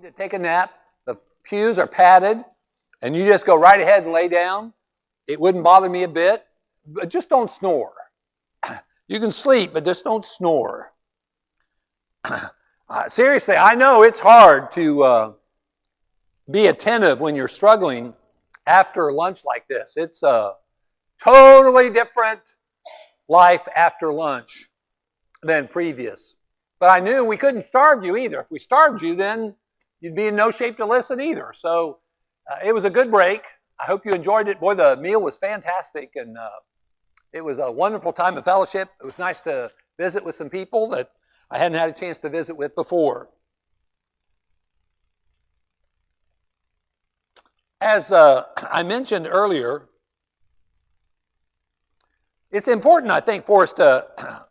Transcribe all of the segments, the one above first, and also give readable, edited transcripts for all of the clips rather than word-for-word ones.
To take a nap, the pews are padded, and you just go right ahead and lay down. It wouldn't bother me a bit, but just don't snore. You can sleep, but just don't snore. Seriously, I know it's hard to be attentive when you're struggling after lunch like this. It's a totally different life after lunch than previous. But I knew we couldn't starve you either. If we starved you, then you'd be in no shape to listen either. So it was a good break. I hope you enjoyed it. Boy, the meal was fantastic, and it was a wonderful time of fellowship. It was nice to visit with some people that I hadn't had a chance to visit with before. As I mentioned earlier, it's important, I think, for us to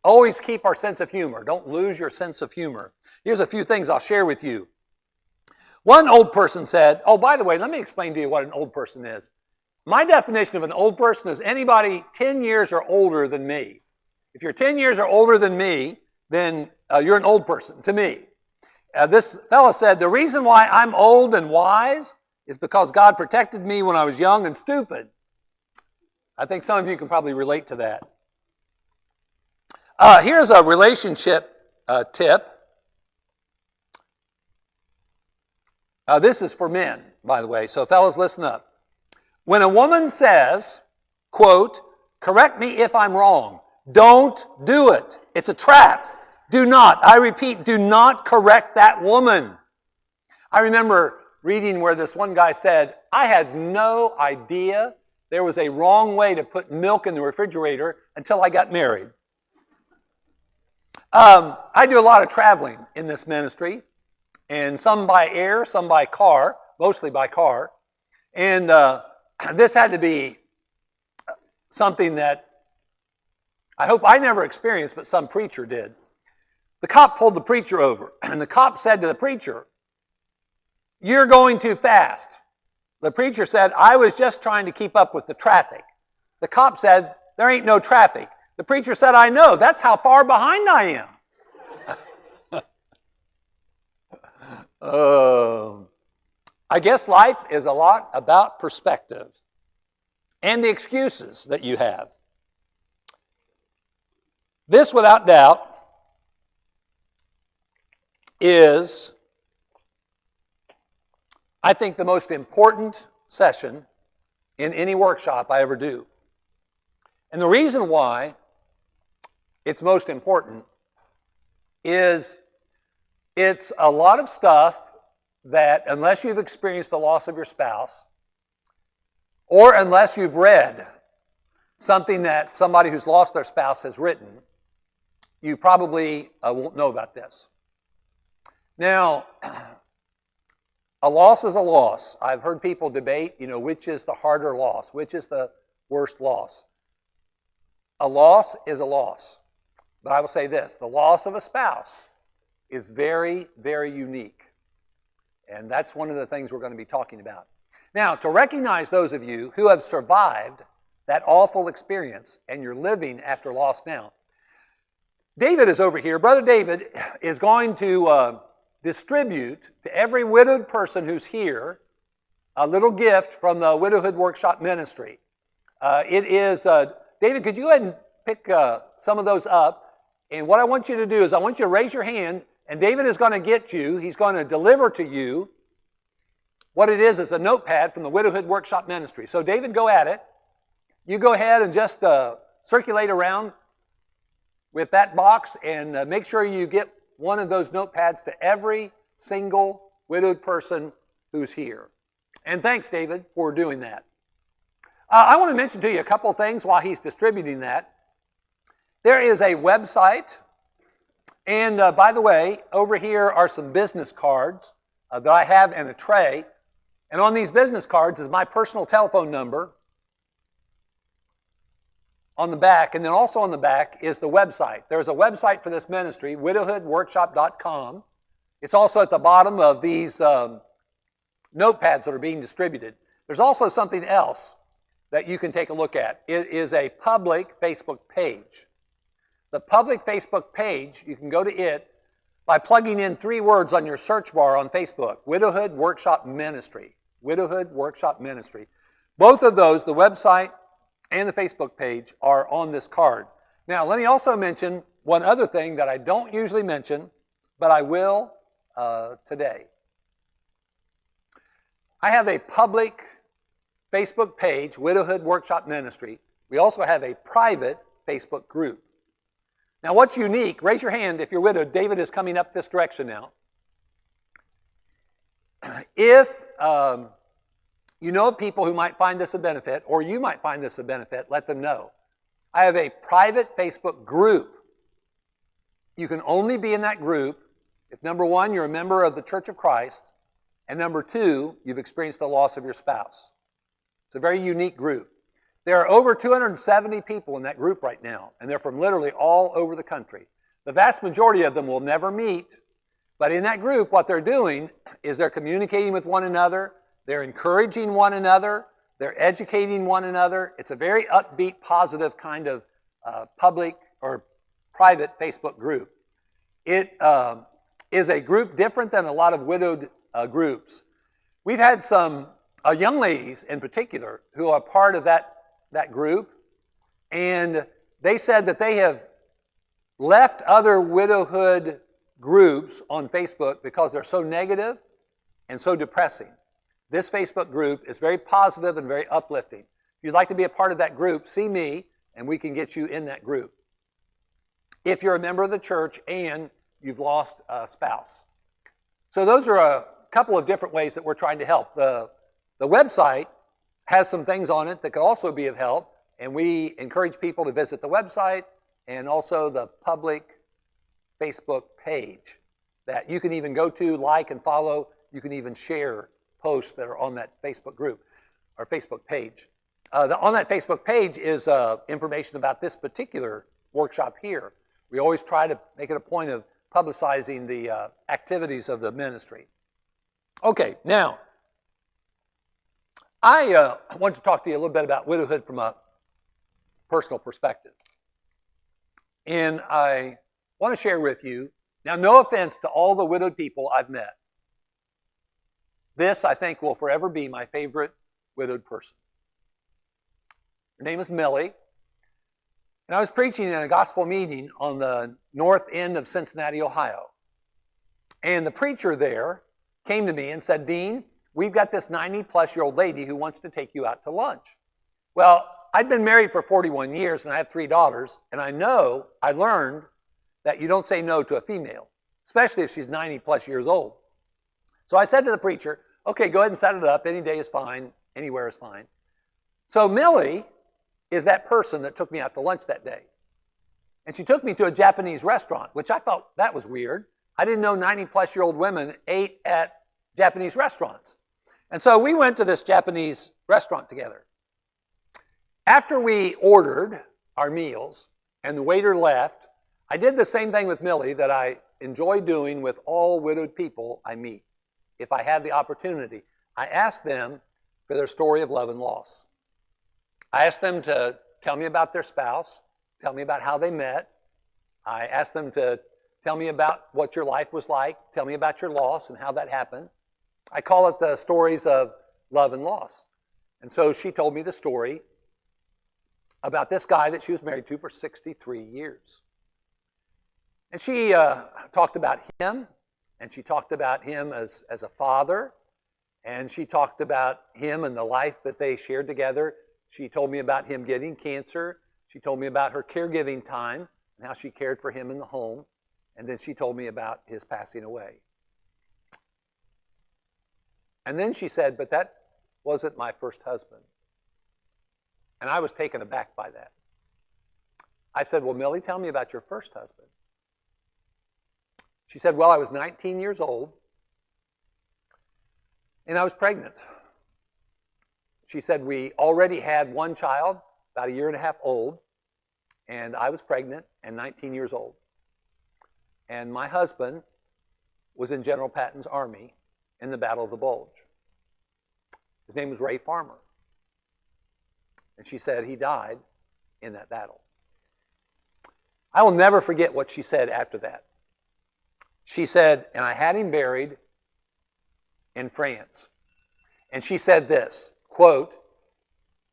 always keep our sense of humor. Don't lose your sense of humor. Here's a few things I'll share with you. One old person said, oh, by the way, let me explain to you what an old person is. My definition of an old person is anybody 10 years or older than me. If you're 10 years or older than me, then you're an old person to me. This fellow said, the reason why I'm old and wise is because God protected me when I was young and stupid. I think some of you can probably relate to that. Here's a relationship tip. This is for men, by the way, so fellas, listen up. When a woman says, quote, correct me if I'm wrong, don't do it. It's a trap. Do not, I repeat, do not correct that woman. I remember reading where this one guy said, I had no idea there was a wrong way to put milk in the refrigerator until I got married. I do a lot of traveling in this ministry, and some by air, some by car, mostly by car. And this had to be something that I hope I never experienced, but some preacher did. The cop pulled the preacher over, and the cop said to the preacher, you're going too fast. The preacher said, I was just trying to keep up with the traffic. The cop said, there ain't no traffic. The preacher said, I know. That's how far behind I am. I guess life is a lot about perspective and the excuses that you have. This, without doubt, is, I think, the most important session in any workshop I ever do. And the reason why it's most important is it's a lot of stuff that, unless you've experienced the loss of your spouse, or unless you've read something that somebody who's lost their spouse has written, you probably won't know about this. Now, a loss is a loss. I've heard people debate, which is the harder loss, which is the worst loss. A loss is a loss. But I will say this, the loss of a spouse is very, very unique. And that's one of the things we're going to be talking about. Now, to recognize those of you who have survived that awful experience and you're living after loss now, David is over here. Brother David is going to distribute to every widowed person who's here a little gift from the Widowhood Workshop Ministry. It is, David, could you go ahead and pick some of those up? And what I want you to do is I want you to raise your hand, and David is going to get you, he's going to deliver to you what it is a notepad from the Widowhood Workshop Ministry. So David, go at it. You go ahead and just circulate around with that box and make sure you get one of those notepads to every single widowed person who's here. And thanks, David, for doing that. I want to mention to you a couple of things while he's distributing that. There is a website, and by the way, over here are some business cards that I have in a tray. And on these business cards is my personal telephone number on the back, and then also on the back is the website. There's a website for this ministry, widowhoodworkshop.com. It's also at the bottom of these notepads that are being distributed. There's also something else that you can take a look at. It is a public Facebook page. The public Facebook page, you can go to it by plugging in 3 words on your search bar on Facebook: Widowhood Workshop Ministry. Widowhood Workshop Ministry. Both of those, the website and the Facebook page, are on this card. Now, let me also mention one other thing that I don't usually mention, but I will today. I have a public Facebook page, Widowhood Workshop Ministry. We also have a private Facebook group. Now, what's unique, raise your hand if you're widowed. David is coming up this direction now. If you know people who might find this a benefit, or you might find this a benefit, let them know. I have a private Facebook group. You can only be in that group if, number 1, you're a member of the Church of Christ, and number 2, you've experienced the loss of your spouse. It's a very unique group. There are over 270 people in that group right now, and they're from literally all over the country. The vast majority of them will never meet, but in that group, what they're doing is they're communicating with one another, they're encouraging one another, they're educating one another. It's a very upbeat, positive kind of public or private Facebook group. It is a group different than a lot of widowed groups. We've had some young ladies in particular who are part of that group, and they said that they have left other widowhood groups on Facebook because they're so negative and so depressing. This Facebook group is very positive and very uplifting. If you'd like to be a part of that group, see me, and we can get you in that group. If you're a member of the church and you've lost a spouse. So those are a couple of different ways that we're trying to help. The website has some things on it that could also be of help, and we encourage people to visit the website and also the public Facebook page that you can even go to, like, and follow. You can even share posts that are on that Facebook group or Facebook page. On that Facebook page is information about this particular workshop here. We always try to make it a point of publicizing the activities of the ministry. Okay, now, I want to talk to you a little bit about widowhood from a personal perspective. And I want to share with you, now no offense to all the widowed people I've met. This, I think, will forever be my favorite widowed person. Her name is Millie. And I was preaching in a gospel meeting on the north end of Cincinnati, Ohio. And the preacher there came to me and said, "Dean, we've got this 90-plus-year-old lady who wants to take you out to lunch." Well, I'd been married for 41 years, and I have 3 daughters, and I learned that you don't say no to a female, especially if she's 90-plus years old. So I said to the preacher, "Okay, go ahead and set it up. Any day is fine. Anywhere is fine." So Millie is that person that took me out to lunch that day. And she took me to a Japanese restaurant, which I thought that was weird. I didn't know 90-plus-year-old women ate at Japanese restaurants. And so we went to this Japanese restaurant together. After we ordered our meals and the waiter left, I did the same thing with Millie that I enjoy doing with all widowed people I meet. If I had the opportunity, I asked them for their story of love and loss. I asked them to tell me about their spouse, tell me about how they met. I asked them to tell me about what your life was like, tell me about your loss and how that happened. I call it the stories of love and loss. And so she told me the story about this guy that she was married to for 63 years. And she talked about him, and she talked about him as a father, and she talked about him and the life that they shared together. She told me about him getting cancer. She told me about her caregiving time and how she cared for him in the home. And then she told me about his passing away. And then she said, "But that wasn't my first husband." And I was taken aback by that. I said, "Well, Millie, tell me about your first husband." She said, "Well, I was 19 years old, and I was pregnant." She said, "We already had one child, about 1.5 years old, and I was pregnant and 19 years old. And my husband was in General Patton's army in the Battle of the Bulge. His name was Ray Farmer." And she said he died in that battle. I will never forget what she said after that. she said, and I had him buried in France. And she said this, quote,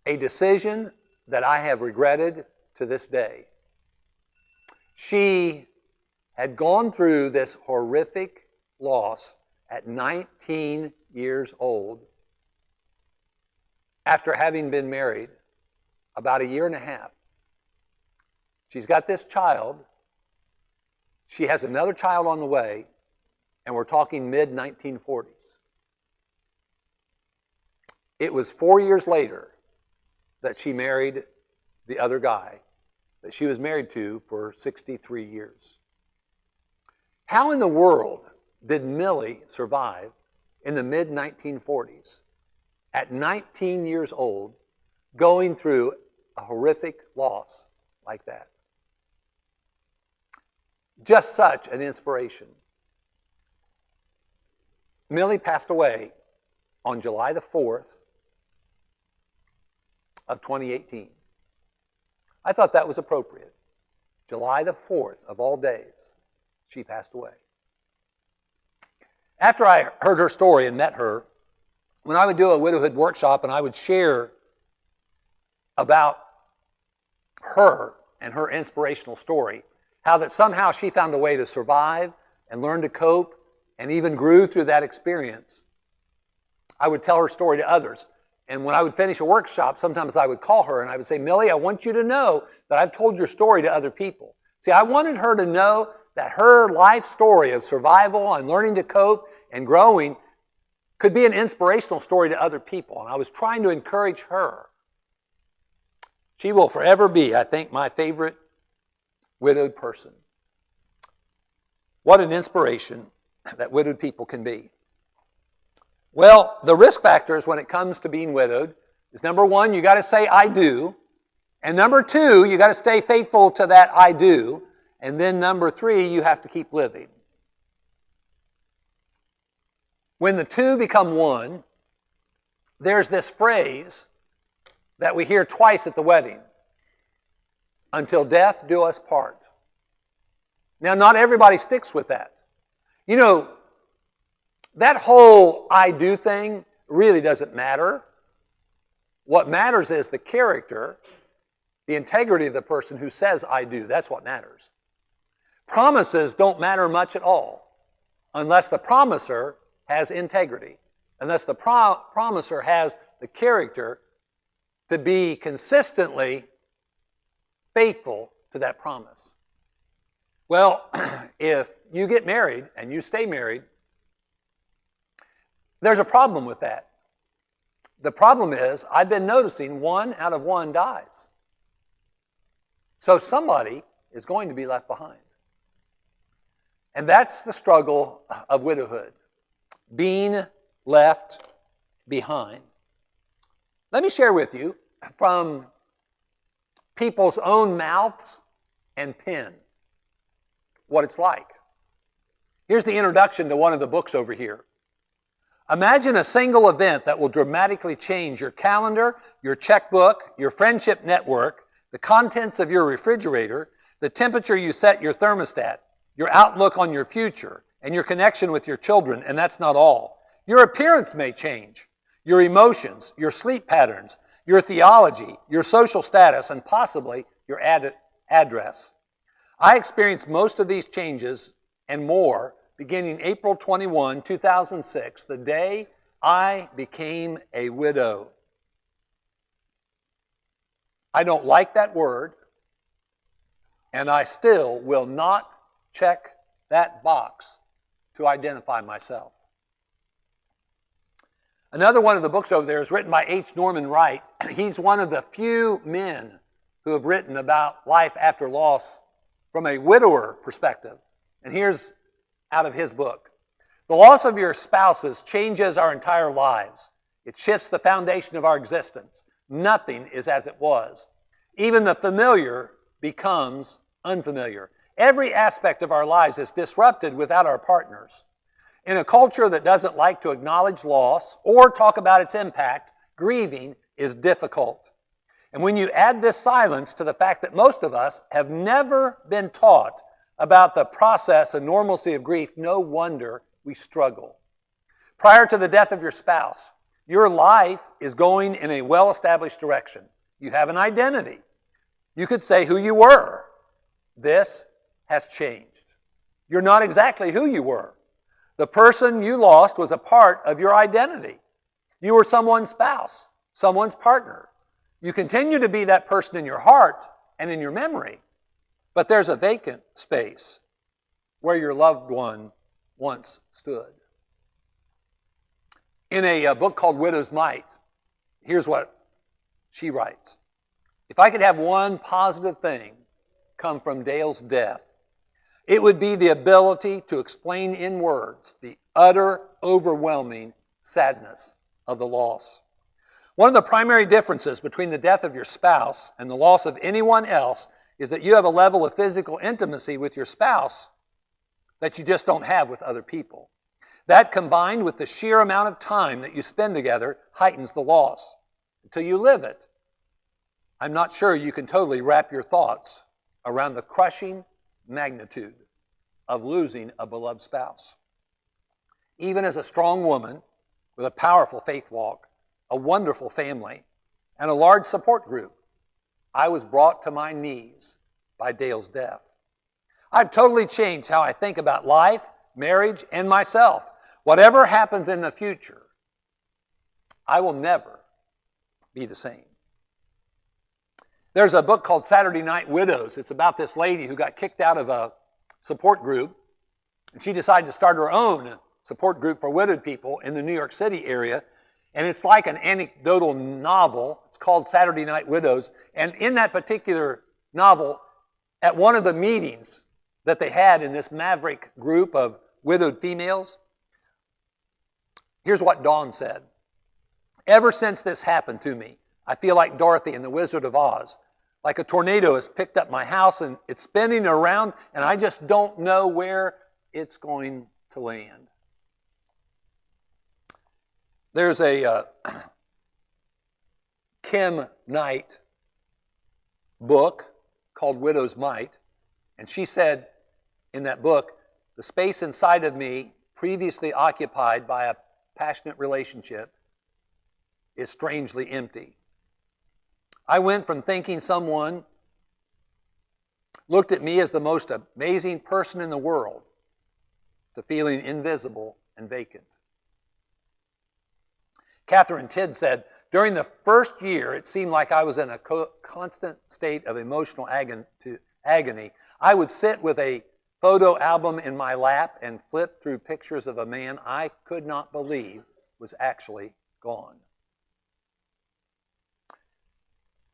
"A decision that I have regretted to this day." She had gone through this horrific loss at 19 years old after having been married about a year and a half. She's got this child. She has another child on the way, and we're talking mid-1940s. It was 4 years later that she married the other guy that she was married to for 63 years. How in the world did Millie survive in the mid-1940s at 19 years old going through a horrific loss like that? Just such an inspiration. Millie passed away on July the 4th of 2018. I thought that was appropriate. July the 4th of all days, she passed away. After I heard her story and met her, when I would do a widowhood workshop and I would share about her and her inspirational story, how that somehow she found a way to survive and learn to cope and even grew through that experience, I would tell her story to others. And when I would finish a workshop, sometimes I would call her and I would say, "Millie, I want you to know that I've told your story to other people." See, I wanted her to know that her life story of survival and learning to cope and growing could be an inspirational story to other people. And I was trying to encourage her. She will forever be, I think, my favorite widowed person. What an inspiration that widowed people can be. Well, the risk factors when it comes to being widowed is, number one, you got to say "I do." And number two, you got to stay faithful to that "I do." And then number three, you have to keep living. When the two become one, there's this phrase that we hear twice at the wedding: "Until death do us part." Now, not everybody sticks with that. You know, that whole "I do" thing really doesn't matter. What matters is the character, the integrity of the person who says "I do." That's what matters. Promises don't matter much at all unless the promiser has integrity, unless the promiser has the character to be consistently faithful to that promise. Well, if you get married and you stay married, there's a problem with that. The problem is, I've been noticing 1 out of 1 dies. So somebody is going to be left behind. And that's the struggle of widowhood, being left behind. Let me share with you from people's own mouths and pen what it's like. Here's the introduction to one of the books over here. Imagine a single event that will dramatically change your calendar, your checkbook, your friendship network, the contents of your refrigerator, the temperature you set your thermostat, your outlook on your future, and your connection with your children, and that's not all. Your appearance may change, your emotions, your sleep patterns, your theology, your social status, and possibly your address. I experienced most of these changes and more beginning April 21, 2006, the day I became a widow. I don't like that word, and I still will not check that box to identify myself. Another one of the books over there is written by H. Norman Wright. He's one of the few men who have written about life after loss from a widower perspective. And here's out of his book. The loss of your spouses changes our entire lives. It shifts the foundation of our existence. Nothing is as it was. Even the familiar becomes unfamiliar. Every aspect of our lives is disrupted without our partners. In a culture that doesn't like to acknowledge loss or talk about its impact, grieving is difficult. And when you add this silence to the fact that most of us have never been taught about the process and normalcy of grief, no wonder we struggle. Prior to the death of your spouse, your life is going in a well-established direction. You have an identity. You could say who you were. This has changed. You're not exactly who you were. The person you lost was a part of your identity. You were someone's spouse, someone's partner. You continue to be that person in your heart and in your memory, but there's a vacant space where your loved one once stood. In a book called Widow's Might, here's what she writes. If I could have one positive thing come from Dale's death, it would be the ability to explain in words the utter, overwhelming sadness of the loss. One of the primary differences between the death of your spouse and the loss of anyone else is that you have a level of physical intimacy with your spouse that you just don't have with other people. That, combined with the sheer amount of time that you spend together, heightens the loss. Until you live it, I'm not sure you can totally wrap your thoughts around the crushing magnitude of losing a beloved spouse. Even as a strong woman with a powerful faith walk, a wonderful family, and a large support group, I was brought to my knees by Dale's death. I've totally changed how I think about life, marriage, and myself. Whatever happens in the future, I will never be the same. There's a book called Saturday Night Widows. It's about this lady who got kicked out of a support group, and she decided to start her own support group for widowed people in the New York City area. And it's like an anecdotal novel. It's called Saturday Night Widows. And in that particular novel, at one of the meetings that they had in this maverick group of widowed females, here's what Dawn said. Ever since this happened to me, I feel like Dorothy in The Wizard of Oz. Like a tornado has picked up my house and it's spinning around and I just don't know where it's going to land. There's a Kim Knight book called Widow's Might, and she said in that book, the space inside of me, previously occupied by a passionate relationship, is strangely empty. I went from thinking someone looked at me as the most amazing person in the world to feeling invisible and vacant. Catherine Tidd said, during the first year, it seemed like I was in a constant state of emotional agony. I would sit with a photo album in my lap and flip through pictures of a man I could not believe was actually gone.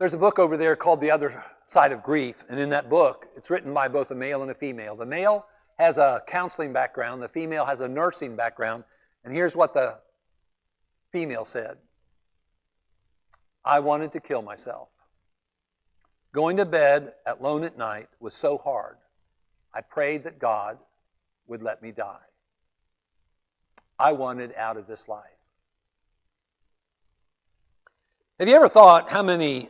There's a book over there called The Other Side of Grief, and in that book, it's written by both a male and a female. The male has a counseling background, the female has a nursing background, and here's what the female said. I wanted to kill myself. Going to bed alone at night was so hard. I prayed that God would let me die. I wanted out of this life. Have you ever thought how many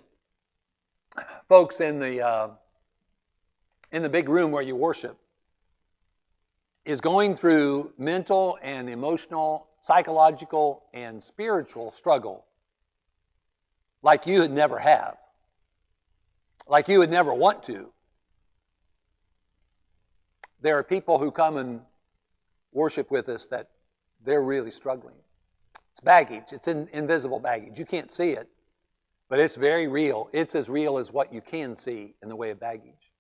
folks in the big room where you worship is going through mental and emotional, psychological, and spiritual struggle like you would never have, like you would never want to? There are people who come and worship with us that they're really struggling. It's baggage. It's invisible baggage. You can't see it, but it's very real. It's as real as what you can see in the way of baggage.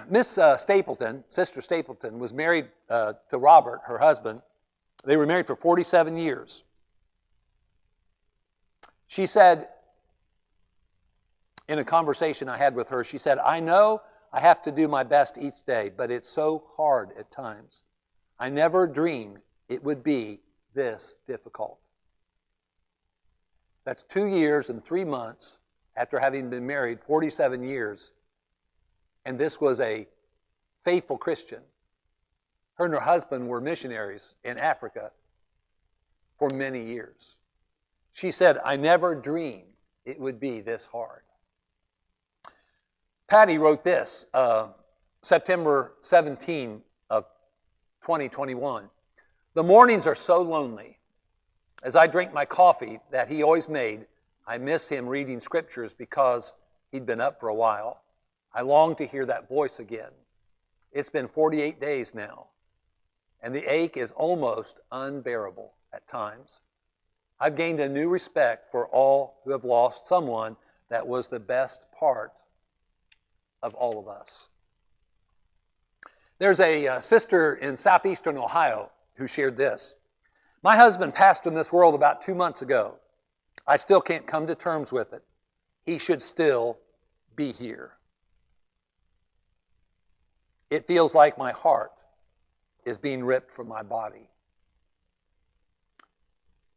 Miss Stapleton, Sister Stapleton, was married to Robert, her husband. They were married for 47 years. She said, in a conversation I had with her, she said, I know I have to do my best each day, but it's so hard at times. I never dreamed it would be this difficult. That's 2 years and 3 months after having been married 47 years. And this was a faithful Christian. Her and her husband were missionaries in Africa for many years. She said, I never dreamed it would be this hard. Patty wrote this, September 17 of 2021. The mornings are so lonely. As I drink my coffee that he always made, I miss him reading scriptures because he'd been up for a while. I long to hear that voice again. It's been 48 days now, and the ache is almost unbearable at times. I've gained a new respect for all who have lost someone that was the best part of all of us. There's a sister in southeastern Ohio who shared this. My husband passed from this world about 2 months ago. I still can't come to terms with it. He should still be here. It feels like my heart is being ripped from my body.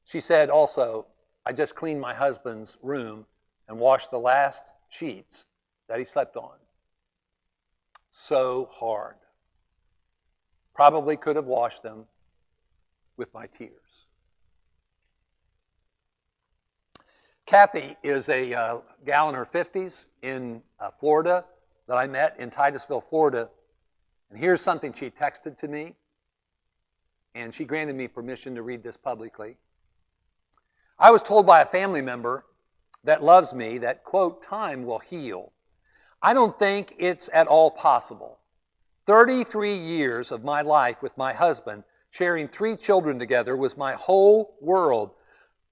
She said also, I just cleaned my husband's room and washed the last sheets that he slept on. So hard. Probably could have washed them with my tears. Kathy is a gal in her 50s in Florida that I met in Titusville, Florida. And here's something she texted to me, and she granted me permission to read this publicly. I was told by a family member that loves me that, quote, time will heal. I don't think it's at all possible. 33 years of my life with my husband, sharing 3 children together, was my whole world.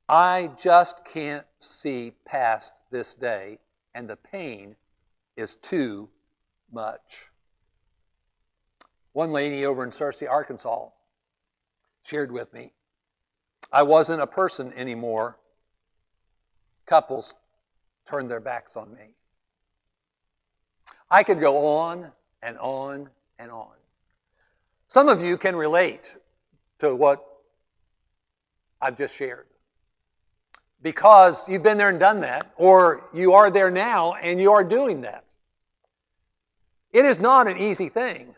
I just can't see past this day, and the pain is too much. One lady over in Searcy, Arkansas, shared with me, I wasn't a person anymore. Couples turned their backs on me. I could go on and on and on. Some of you can relate to what I've just shared because you've been there and done that, or you are there now and you are doing that. It is not an easy thing.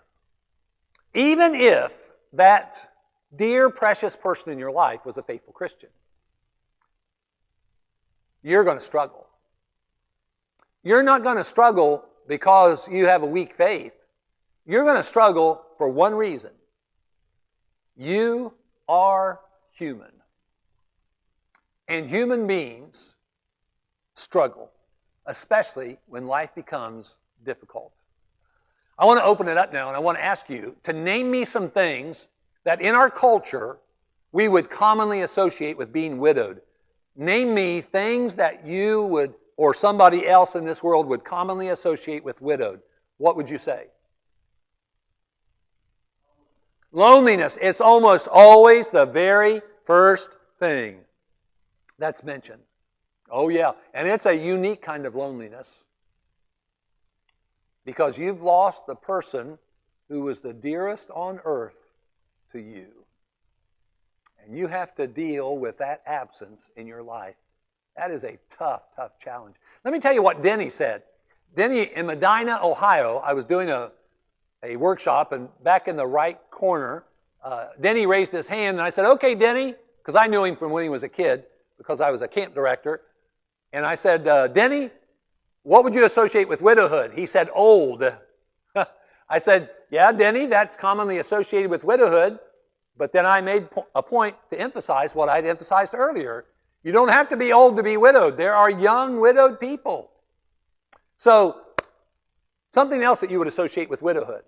Even if that dear, precious person in your life was a faithful Christian, you're going to struggle. You're not going to struggle because you have a weak faith. You're going to struggle for one reason. You are human. And human beings struggle, especially when life becomes difficult. I want to open it up now, and I want to ask you to name me some things that in our culture we would commonly associate with being widowed. Name me things that you would, or somebody else in this world would commonly associate with widowed. What would you say? Loneliness. It's almost always the very first thing that's mentioned. Oh yeah, and it's a unique kind of loneliness. Because you've lost the person who was the dearest on earth to you. And you have to deal with that absence in your life. That is a tough, tough challenge. Let me tell you what Denny said. Denny, in Medina, Ohio, I was doing a workshop, and back in the right corner, Denny raised his hand, and I said, okay, Denny, because I knew him from when he was a kid, because I was a camp director. And I said, Denny, what would you associate with widowhood? He said, old. I said, yeah, Denny, that's commonly associated with widowhood. But then I made a point to emphasize what I'd emphasized earlier. You don't have to be old to be widowed. There are young widowed people. So, something else that you would associate with widowhood,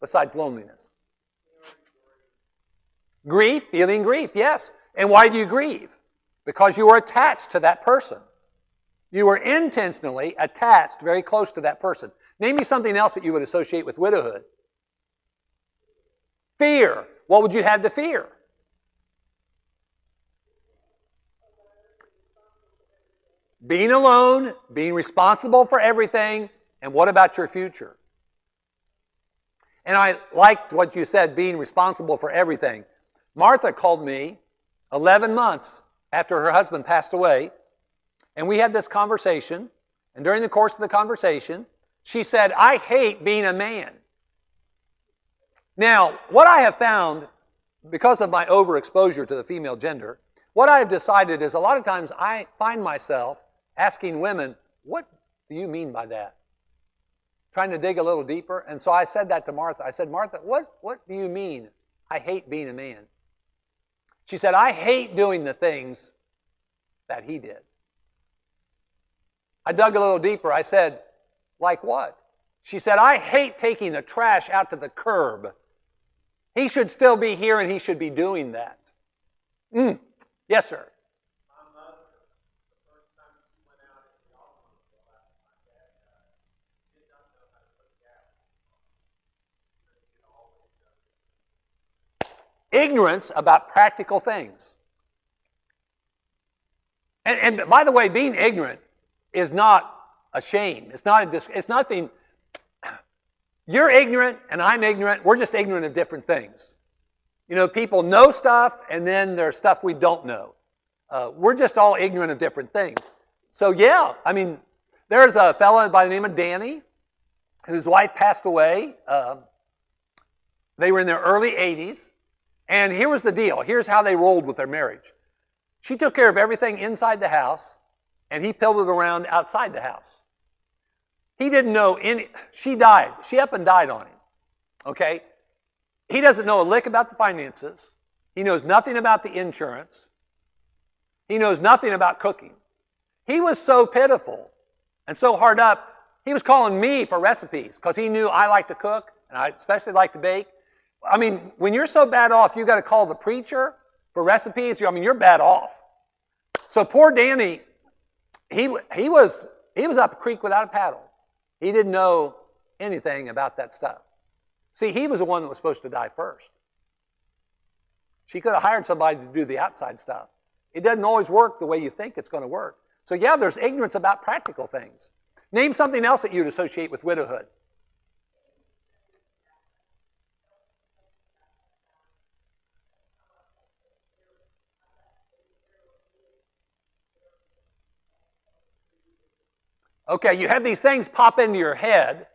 besides loneliness. Grief, feeling grief, yes. And why do you grieve? Because you are attached to that person. You were intentionally attached very close to that person. Name me something else that you would associate with widowhood. Fear. What would you have to fear? Being alone, being responsible for everything, and what about your future? And I liked what you said, being responsible for everything. Martha called me 11 months after her husband passed away, and we had this conversation, and during the course of the conversation, she said, I hate being a man. Now, what I have found, because of my overexposure to the female gender, what I have decided is a lot of times I find myself asking women, what do you mean by that? trying to dig a little deeper. And so I said that to Martha. I said, Martha, what do you mean I hate being a man? She said, I hate doing the things that he did. I dug a little deeper. I said, like what? She said, I hate taking the trash out to the curb. He should still be here and he should be doing that. Yes, sir. Ignorance about practical things. And by the way, being ignorant is not a shame. It's nothing. You're ignorant and I'm ignorant. We're just ignorant of different things. You know, people know stuff and then there's stuff we don't know. We're just all ignorant of different things. So yeah, I mean, there's a fellow by the name of Danny whose wife passed away. They were in their early 80s. And here was the deal. Here's how they rolled with their marriage. She took care of everything inside the house, and he piddled around outside the house. He didn't know any. She died. She up and died on him. Okay? He doesn't know a lick about the finances. He knows nothing about the insurance. He knows nothing about cooking. He was so pitiful and so hard up, he was calling me for recipes because he knew I like to cook, and I especially like to bake. I mean, when you're so bad off, you got to call the preacher for recipes. I mean, you're bad off. So poor Danny, he was up a creek without a paddle. He didn't know anything about that stuff. See, he was the one that was supposed to die first. She could have hired somebody to do the outside stuff. It doesn't always work the way you think it's going to work. So yeah, there's ignorance about practical things. Name something else that you'd associate with widowhood. Okay, you have these things pop into your head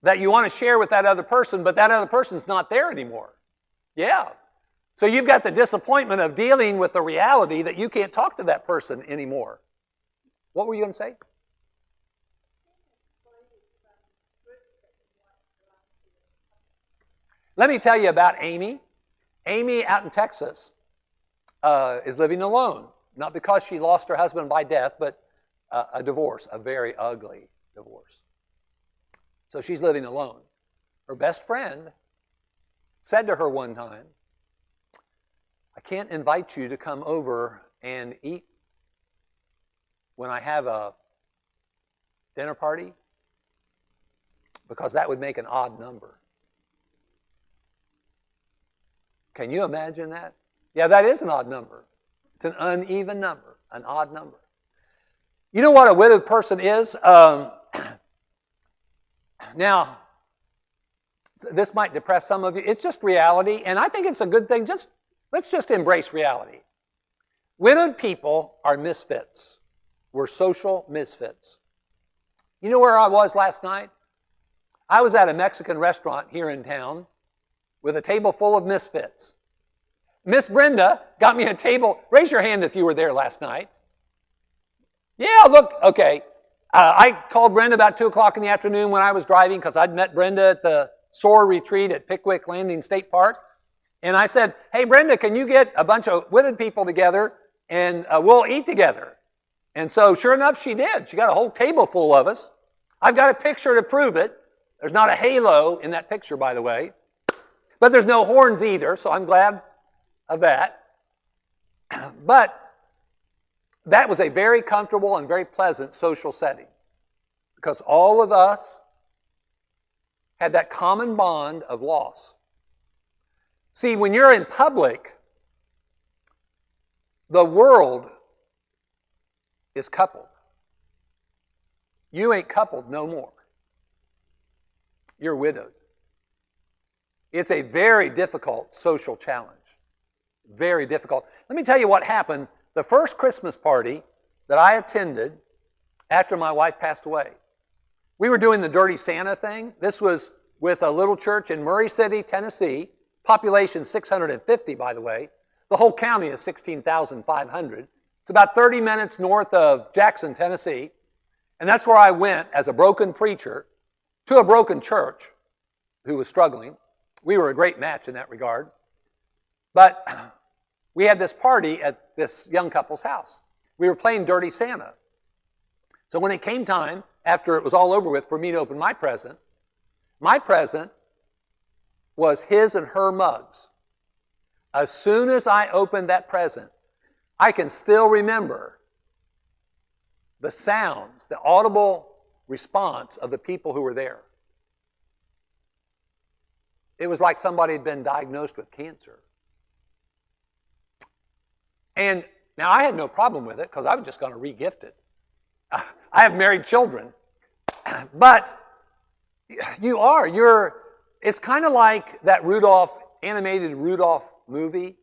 that you want to share with that other person, but that other person's not there anymore. Yeah. So you've got the disappointment of dealing with the reality that you can't talk to that person anymore. What were you going to say? Let me tell you about Amy. Amy out in Texas is living alone. Not because she lost her husband by death, but a divorce, a very ugly divorce. So she's living alone. Her best friend said to her one time, I can't invite you to come over and eat when I have a dinner party because that would make an odd number. Can you imagine that? Yeah, that is an odd number. It's an uneven number, an odd number. You know what a widowed person is? Now, this might depress some of you. It's just reality, and I think it's a good thing. Let's just embrace reality. Widowed people are misfits. We're social misfits. You know where I was last night? I was at a Mexican restaurant here in town with a table full of misfits. Miss Brenda got me a table. Raise your hand if you were there last night. Yeah, look, okay. I called Brenda about 2 o'clock in the afternoon when I was driving because I'd met Brenda at the SOAR retreat at Pickwick Landing State Park. And I said, hey, Brenda, can you get a bunch of widowed people together and we'll eat together? And so sure enough, she did. She got a whole table full of us. I've got a picture to prove it. There's not a halo in that picture, by the way. But there's no horns either, so I'm glad of that. But that was a very comfortable and very pleasant social setting because all of us had that common bond of loss. See, when you're in public, the world is coupled. You ain't coupled no more. You're widowed. It's a very difficult social challenge. Very difficult. Let me tell you what happened. The first Christmas party that I attended after my wife passed away, we were doing the Dirty Santa thing. This was with a little church in Murray City, Tennessee. Population 650, by the way. The whole county is 16,500. It's about 30 minutes north of Jackson, Tennessee. And that's where I went as a broken preacher to a broken church who was struggling. We were a great match in that regard. But we had this party at this young couple's house. We were playing Dirty Santa. So when it came time, after it was all over with, for me to open my present was his and her mugs. As soon as I opened that present, I can still remember the sounds, the audible response of the people who were there. It was like somebody had been diagnosed with cancer. And now I had no problem with it because I was just going to re-gift it. I have married children. But it's kind of like that animated Rudolph movie,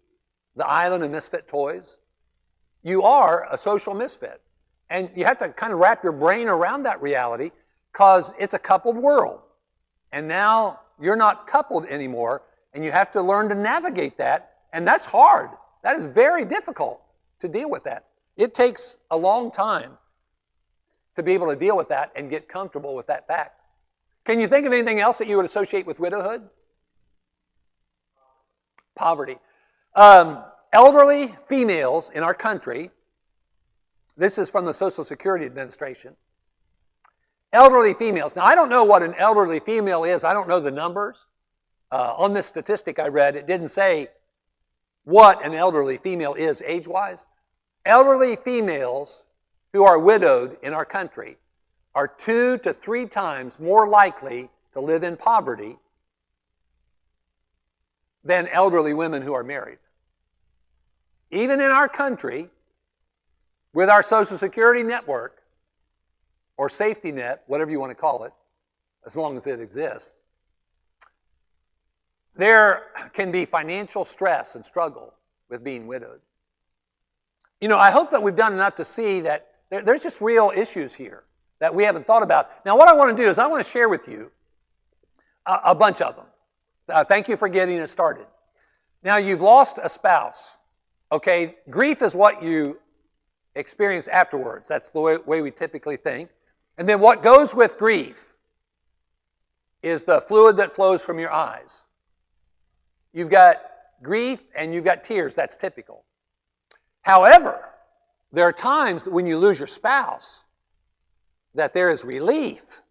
The Island of Misfit Toys. You are a social misfit. And you have to kind of wrap your brain around that reality because it's a coupled world. And now you're not coupled anymore, and you have to learn to navigate that, and that's hard. That is very difficult to deal with that. It takes a long time to be able to deal with that and get comfortable with that fact. Can you think of anything else that you would associate with widowhood? Poverty. Elderly females in our country, this is from the Social Security Administration, elderly females. Now, I don't know what an elderly female is. I don't know the numbers. On this statistic I read, it didn't say what an elderly female is age-wise. Elderly females who are widowed in our country are 2 to 3 times more likely to live in poverty than elderly women who are married. Even in our country, with our Social Security network, or safety net, whatever you want to call it, as long as it exists, there can be financial stress and struggle with being widowed. You know, I hope that we've done enough to see that there's just real issues here that we haven't thought about. Now, what I want to do is I want to share with you a bunch of them. Thank you for getting us started. Now, you've lost a spouse. Okay, grief is what you experience afterwards. That's the way we typically think. And then what goes with grief is the fluid that flows from your eyes. You've got grief and you've got tears. That's typical. However, there are times when you lose your spouse that there is relief.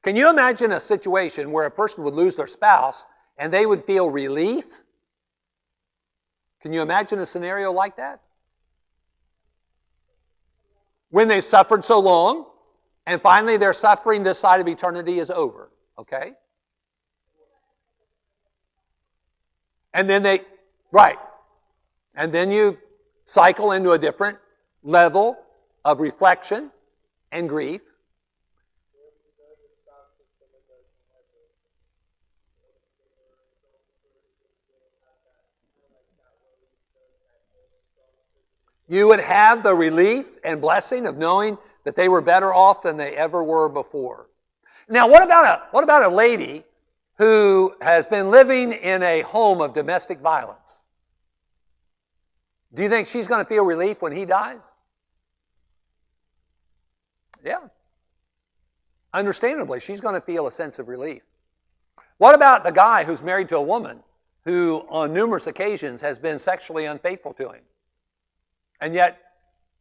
Can you imagine a situation where a person would lose their spouse and they would feel relief? Can you imagine a scenario like that? When they've suffered so long, and finally their suffering this side of eternity is over, okay? And then and then you cycle into a different level of reflection and grief. You would have the relief and blessing of knowing that they were better off than they ever were before. Now, what about a lady who has been living in a home of domestic violence? Do you think she's going to feel relief when he dies? Yeah. Understandably, she's going to feel a sense of relief. What about the guy who's married to a woman who on numerous occasions has been sexually unfaithful to him? And yet,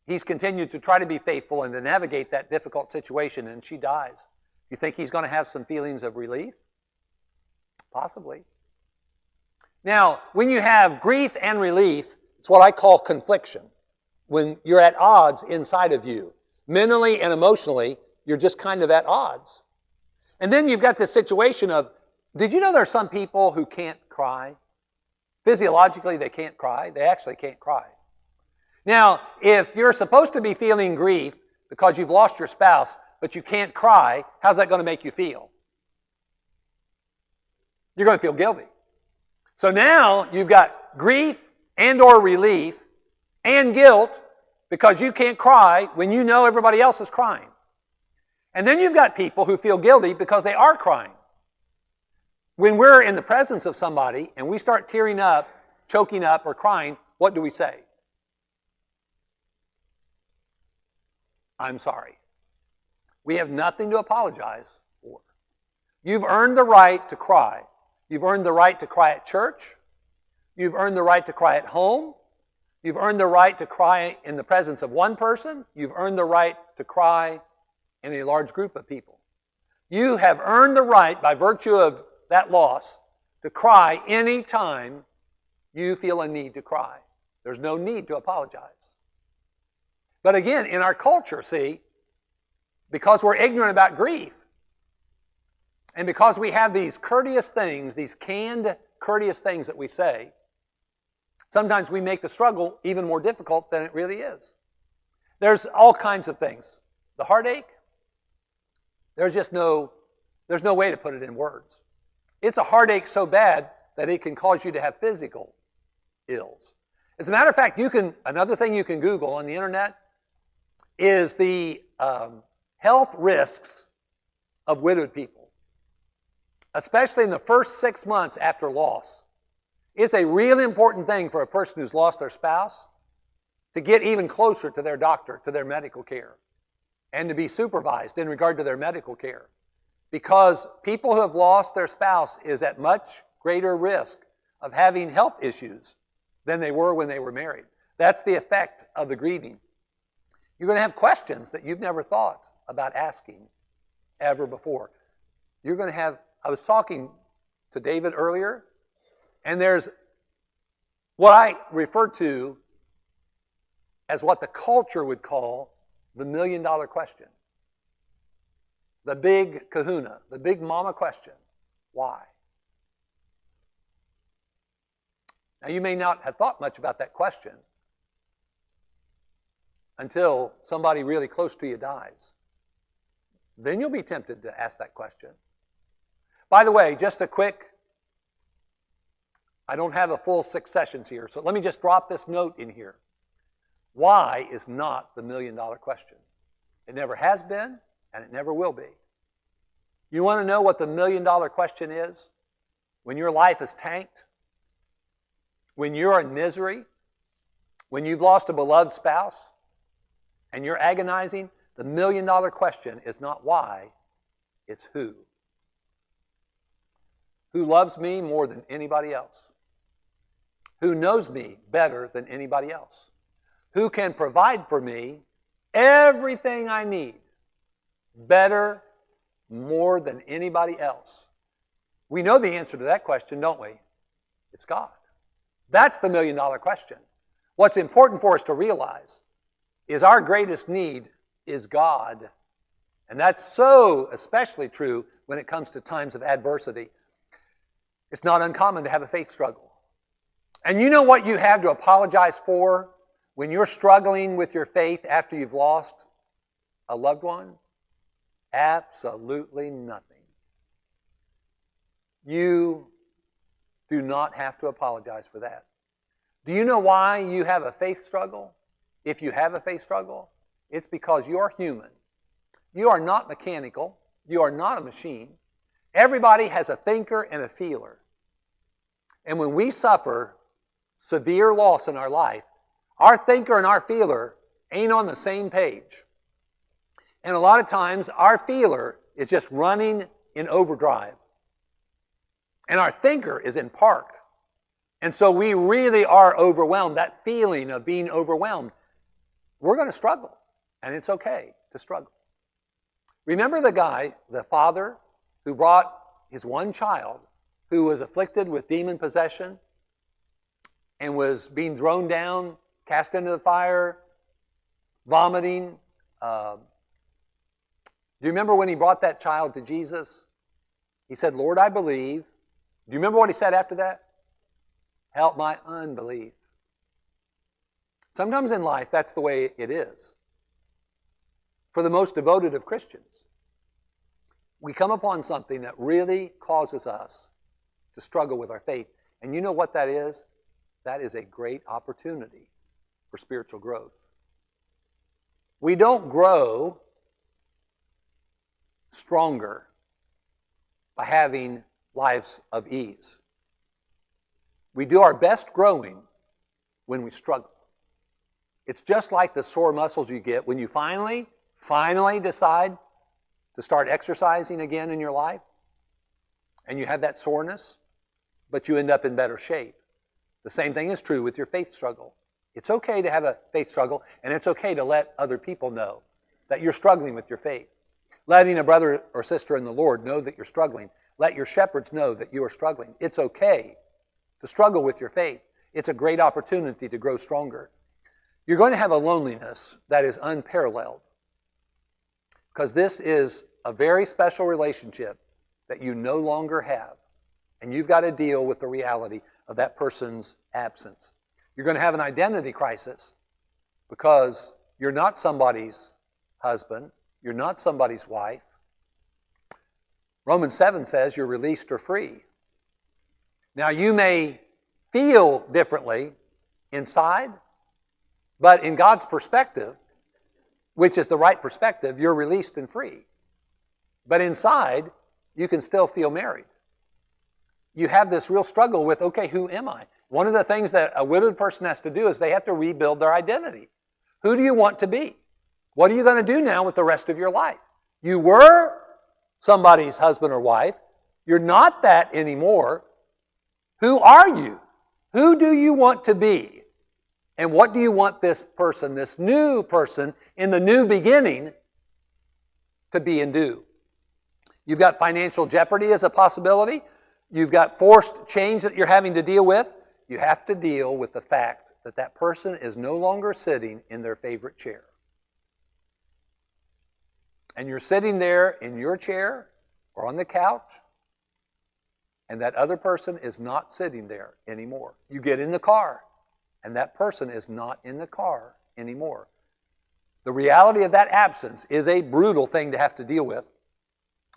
he's continued to try to be faithful and to navigate that difficult situation, and she dies. You think he's going to have some feelings of relief? Possibly. Now, when you have grief and relief, it's what I call confliction. When you're at odds inside of you. Mentally and emotionally, you're just kind of at odds. And then you've got this situation of, did you know there are some people who can't cry? Physiologically, they can't cry. They actually can't cry. Now, if you're supposed to be feeling grief because you've lost your spouse, but you can't cry, how's that going to make you feel? You're going to feel guilty. So now you've got grief and or relief and guilt because you can't cry when you know everybody else is crying. And then you've got people who feel guilty because they are crying. When we're in the presence of somebody and we start tearing up, choking up, or crying, what do we say? I'm sorry. We have nothing to apologize for. You've earned the right to cry. You've earned the right to cry at church. You've earned the right to cry at home. You've earned the right to cry in the presence of one person. You've earned the right to cry in a large group of people. You have earned the right, by virtue of that loss, to cry any time you feel a need to cry. There's no need to apologize. But again, in our culture, see, because we're ignorant about grief, and because we have these courteous things, these canned courteous things that we say, sometimes we make the struggle even more difficult than it really is. There's all kinds of things. The heartache, there's no way to put it in words. It's a heartache so bad that it can cause you to have physical ills. As a matter of fact, another thing you can Google on the internet is the health risks of widowed people, especially in the first 6 months after loss. It's a really important thing for a person who's lost their spouse to get even closer to their doctor, to their medical care, and to be supervised in regard to their medical care. Because people who have lost their spouse is at much greater risk of having health issues than they were when they were married. That's the effect of the grieving. You're going to have questions that you've never thought about asking ever before. You're going to have, I was talking to David earlier, and there's what I refer to as what the culture would call the $1 million question. The big kahuna, the big mama question. Why? Now, you may not have thought much about that question until somebody really close to you dies. Then you'll be tempted to ask that question. By the way, just a quick, I don't have a full 6 sessions here, so let me just drop this note in here. Why is not the $1 million question. It never has been, and it never will be. You want to know what the $1 million question is? When your life is tanked, when you're in misery, when you've lost a beloved spouse, and you're agonizing, the $1 million question is not why, it's who. Who loves me more than anybody else? Who knows me better than anybody else? Who can provide for me everything I need better, more than anybody else? We know the answer to that question, don't we? It's God. That's the $1 million question. What's important for us to realize is our greatest need is God. And that's so especially true when it comes to times of adversity. It's not uncommon to have a faith struggle. And you know what you have to apologize for when you're struggling with your faith after you've lost a loved one? Absolutely nothing. You do not have to apologize for that. Do you know why you have a faith struggle? If you have a faith struggle, it's because you're human. You are not mechanical. You are not a machine. Everybody has a thinker and a feeler. And when we suffer severe loss in our life, our thinker and our feeler ain't on the same page. And a lot of times, our feeler is just running in overdrive. And our thinker is in park. And so we really are overwhelmed. That feeling of being overwhelmed, we're going to struggle. And it's okay to struggle. Remember the guy, the father, who brought his one child who was afflicted with demon possession and was being thrown down, cast into the fire, vomiting. Do you remember when he brought that child to Jesus? He said, Lord, I believe. Do you remember what he said after that? Help my unbelief. Sometimes in life, that's the way it is. For the most devoted of Christians, we come upon something that really causes us to struggle with our faith. And you know what that is? That is a great opportunity for spiritual growth. We don't grow stronger by having lives of ease. We do our best growing when we struggle. It's just like the sore muscles you get when you finally decide to start exercising again in your life, and you have that soreness, but you end up in better shape. The same thing is true with your faith struggle. It's okay to have a faith struggle, and it's okay to let other people know that you're struggling with your faith. Letting a brother or sister in the Lord know that you're struggling. Let your shepherds know that you are struggling. It's okay to struggle with your faith. It's a great opportunity to grow stronger. You're going to have a loneliness that is unparalleled, because this is a very special relationship that you no longer have, and you've got to deal with the reality of that person's absence. You're going to have an identity crisis because you're not somebody's husband, you're not somebody's wife. Romans 7 says you're released or free. Now, you may feel differently inside, but in God's perspective, which is the right perspective, you're released and free. But inside, you can still feel married. You have this real struggle with, okay, who am I? One of the things that a widowed person has to do is they have to rebuild their identity. Who do you want to be? What are you going to do now with the rest of your life? You were somebody's husband or wife. You're not that anymore. Who are you? Who do you want to be? And what do you want this person, this new person in the new beginning, to be and do? You've got financial jeopardy as a possibility. You've got forced change that you're having to deal with. You have to deal with the fact that that person is no longer sitting in their favorite chair. And you're sitting there in your chair or on the couch, and that other person is not sitting there anymore. You get in the car, and that person is not in the car anymore. The reality of that absence is a brutal thing to have to deal with.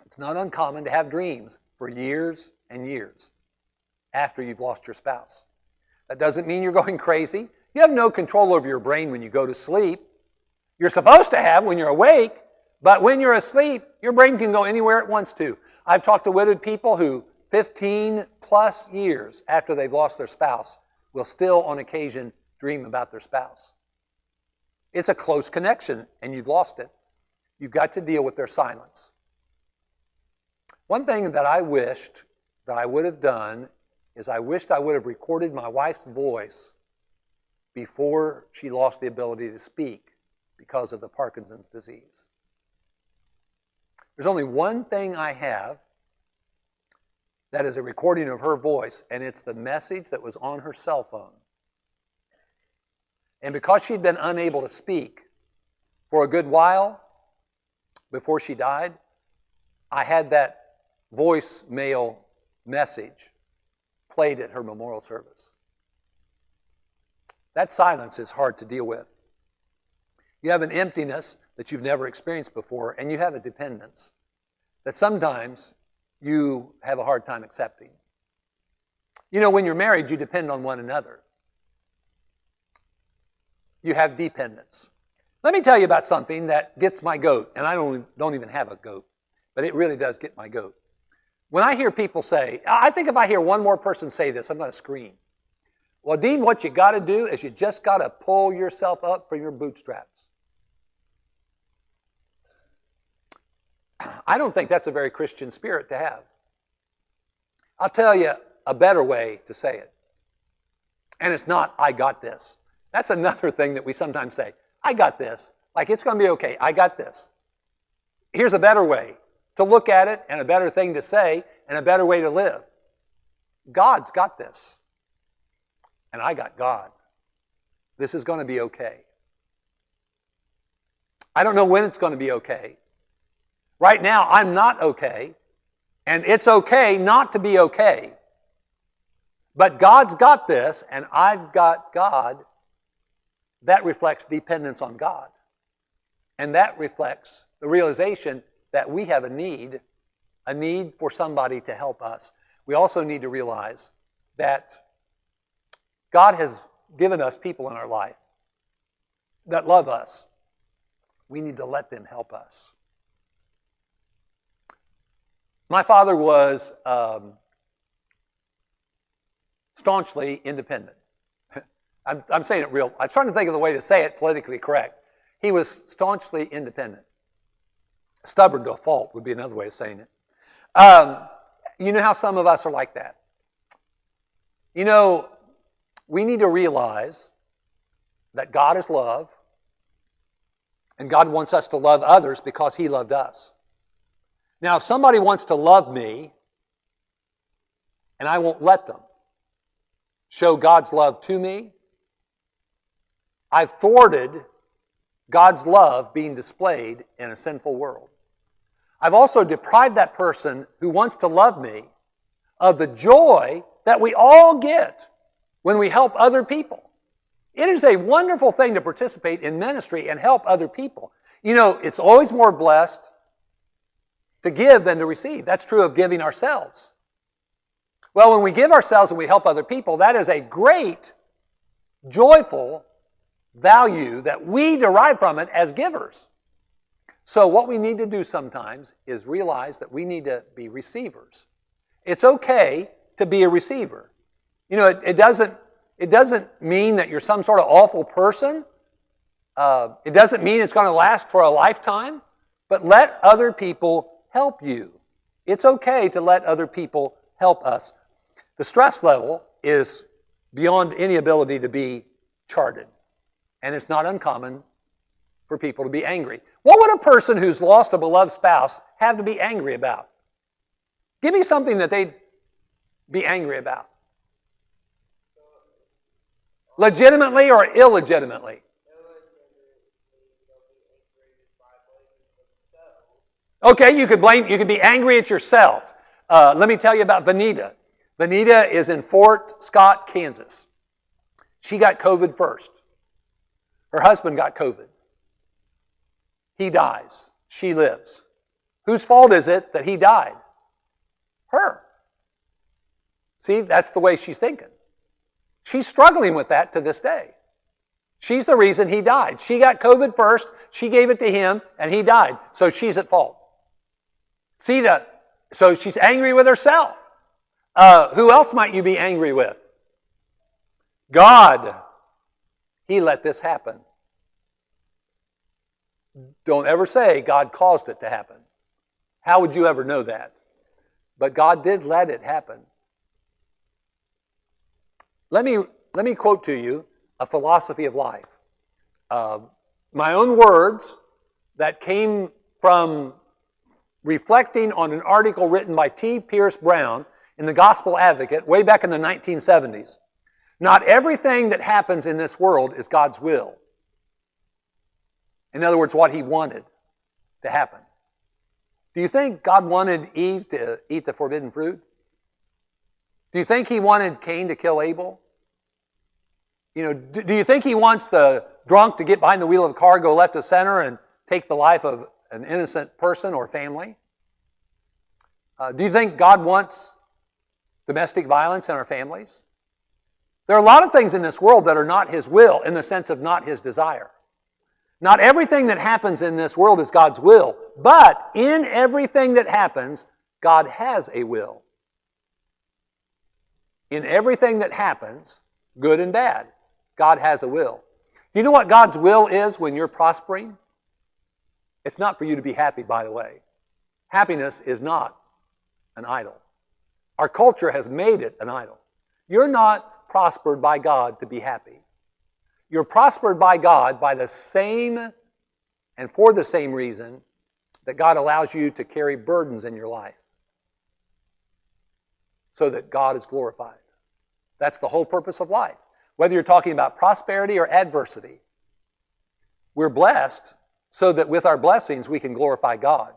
It's not uncommon to have dreams for years and years after you've lost your spouse. That doesn't mean you're going crazy. You have no control over your brain when you go to sleep. You're supposed to have when you're awake, but when you're asleep, your brain can go anywhere it wants to. I've talked to widowed people who 15 plus years after they've lost their spouse will still on occasion dream about their spouse. It's a close connection and you've lost it. You've got to deal with their silence. One thing that I wished that I would have done is I wished I would have recorded my wife's voice before she lost the ability to speak because of the Parkinson's disease. There's only one thing I have that is a recording of her voice, and it's the message that was on her cell phone. And because she'd been unable to speak for a good while before she died, I had that voicemail message played at her memorial service. That silence is hard to deal with. You have an emptiness that you've never experienced before, and you have a dependence that sometimes you have a hard time accepting. You know, when you're married, you depend on one another. You have dependence. Let me tell you about something that gets my goat, and I don't even have a goat, but it really does get my goat. When I hear people say, I think if I hear one more person say this, I'm going to scream. Well, Dean, what you got to do is you just got to pull yourself up from your bootstraps. I don't think that's a very Christian spirit to have. I'll tell you a better way to say it. And it's not, I got this. That's another thing that we sometimes say. I got this. Like, it's going to be okay. I got this. Here's a better way to look at it, and a better thing to say, and a better way to live. God's got this. And I got God. This is going to be okay. I don't know when it's going to be okay. Right now, I'm not okay, and it's okay not to be okay. But God's got this, and I've got God. That reflects dependence on God. And that reflects the realization that we have a need for somebody to help us. We also need to realize that God has given us people in our life that love us. We need to let them help us. My father was staunchly independent. I'm saying it real. I'm trying to think of the way to say it politically correct. He was staunchly independent. Stubborn to a fault would be another way of saying it. You know how some of us are like that. You know, we need to realize that God is love, and God wants us to love others because He loved us. Now, if somebody wants to love me, and I won't let them show God's love to me, I've thwarted God's love being displayed in a sinful world. I've also deprived that person who wants to love me of the joy that we all get when we help other people. It is a wonderful thing to participate in ministry and help other people. You know, it's always more blessed to give than to receive. That's true of giving ourselves. Well, when we give ourselves and we help other people, that is a great, joyful value that we derive from it as givers. So what we need to do sometimes is realize that we need to be receivers. It's okay to be a receiver. You know, it doesn't mean that you're some sort of awful person. It doesn't mean it's going to last for a lifetime. But let other people help you. It's okay to let other people help us. The stress level is beyond any ability to be charted. And it's not uncommon for people to be angry. What would a person who's lost a beloved spouse have to be angry about? Give me something that they'd be angry about. Legitimately or illegitimately? Okay, you could be angry at yourself. Let me tell you about Vanita. Vanita is in Fort Scott, Kansas. She got COVID first. Her husband got COVID. He dies. She lives. Whose fault is it that he died? Her. See, that's the way she's thinking. She's struggling with that to this day. She's the reason he died. She got COVID first, she gave it to him, and he died. So she's at fault. See that? So she's angry with herself. Who else might you be angry with? God. He let this happen. Don't ever say God caused it to happen. How would you ever know that? But God did let it happen. Let me quote to you a philosophy of life. My own words that came from reflecting on an article written by T. Pierce Brown in the Gospel Advocate way back in the 1970s. Not everything that happens in this world is God's will. In other words, what He wanted to happen. Do you think God wanted Eve to eat the forbidden fruit? Do you think He wanted Cain to kill Abel? You know, do you think He wants the drunk to get behind the wheel of a car, go left of center, and take the life of an innocent person or family? Do you think God wants domestic violence in our families? There are a lot of things in this world that are not His will, in the sense of not His desire. Not everything that happens in this world is God's will, but in everything that happens, God has a will. In everything that happens, good and bad, God has a will. Do you know what God's will is when you're prospering? It's not for you to be happy, by the way. Happiness is not an idol. Our culture has made it an idol. You're not prospered by God to be happy. You're prospered by God by the same and for the same reason that God allows you to carry burdens in your life, so that God is glorified. That's the whole purpose of life. Whether you're talking about prosperity or adversity, we're blessed so that with our blessings we can glorify God.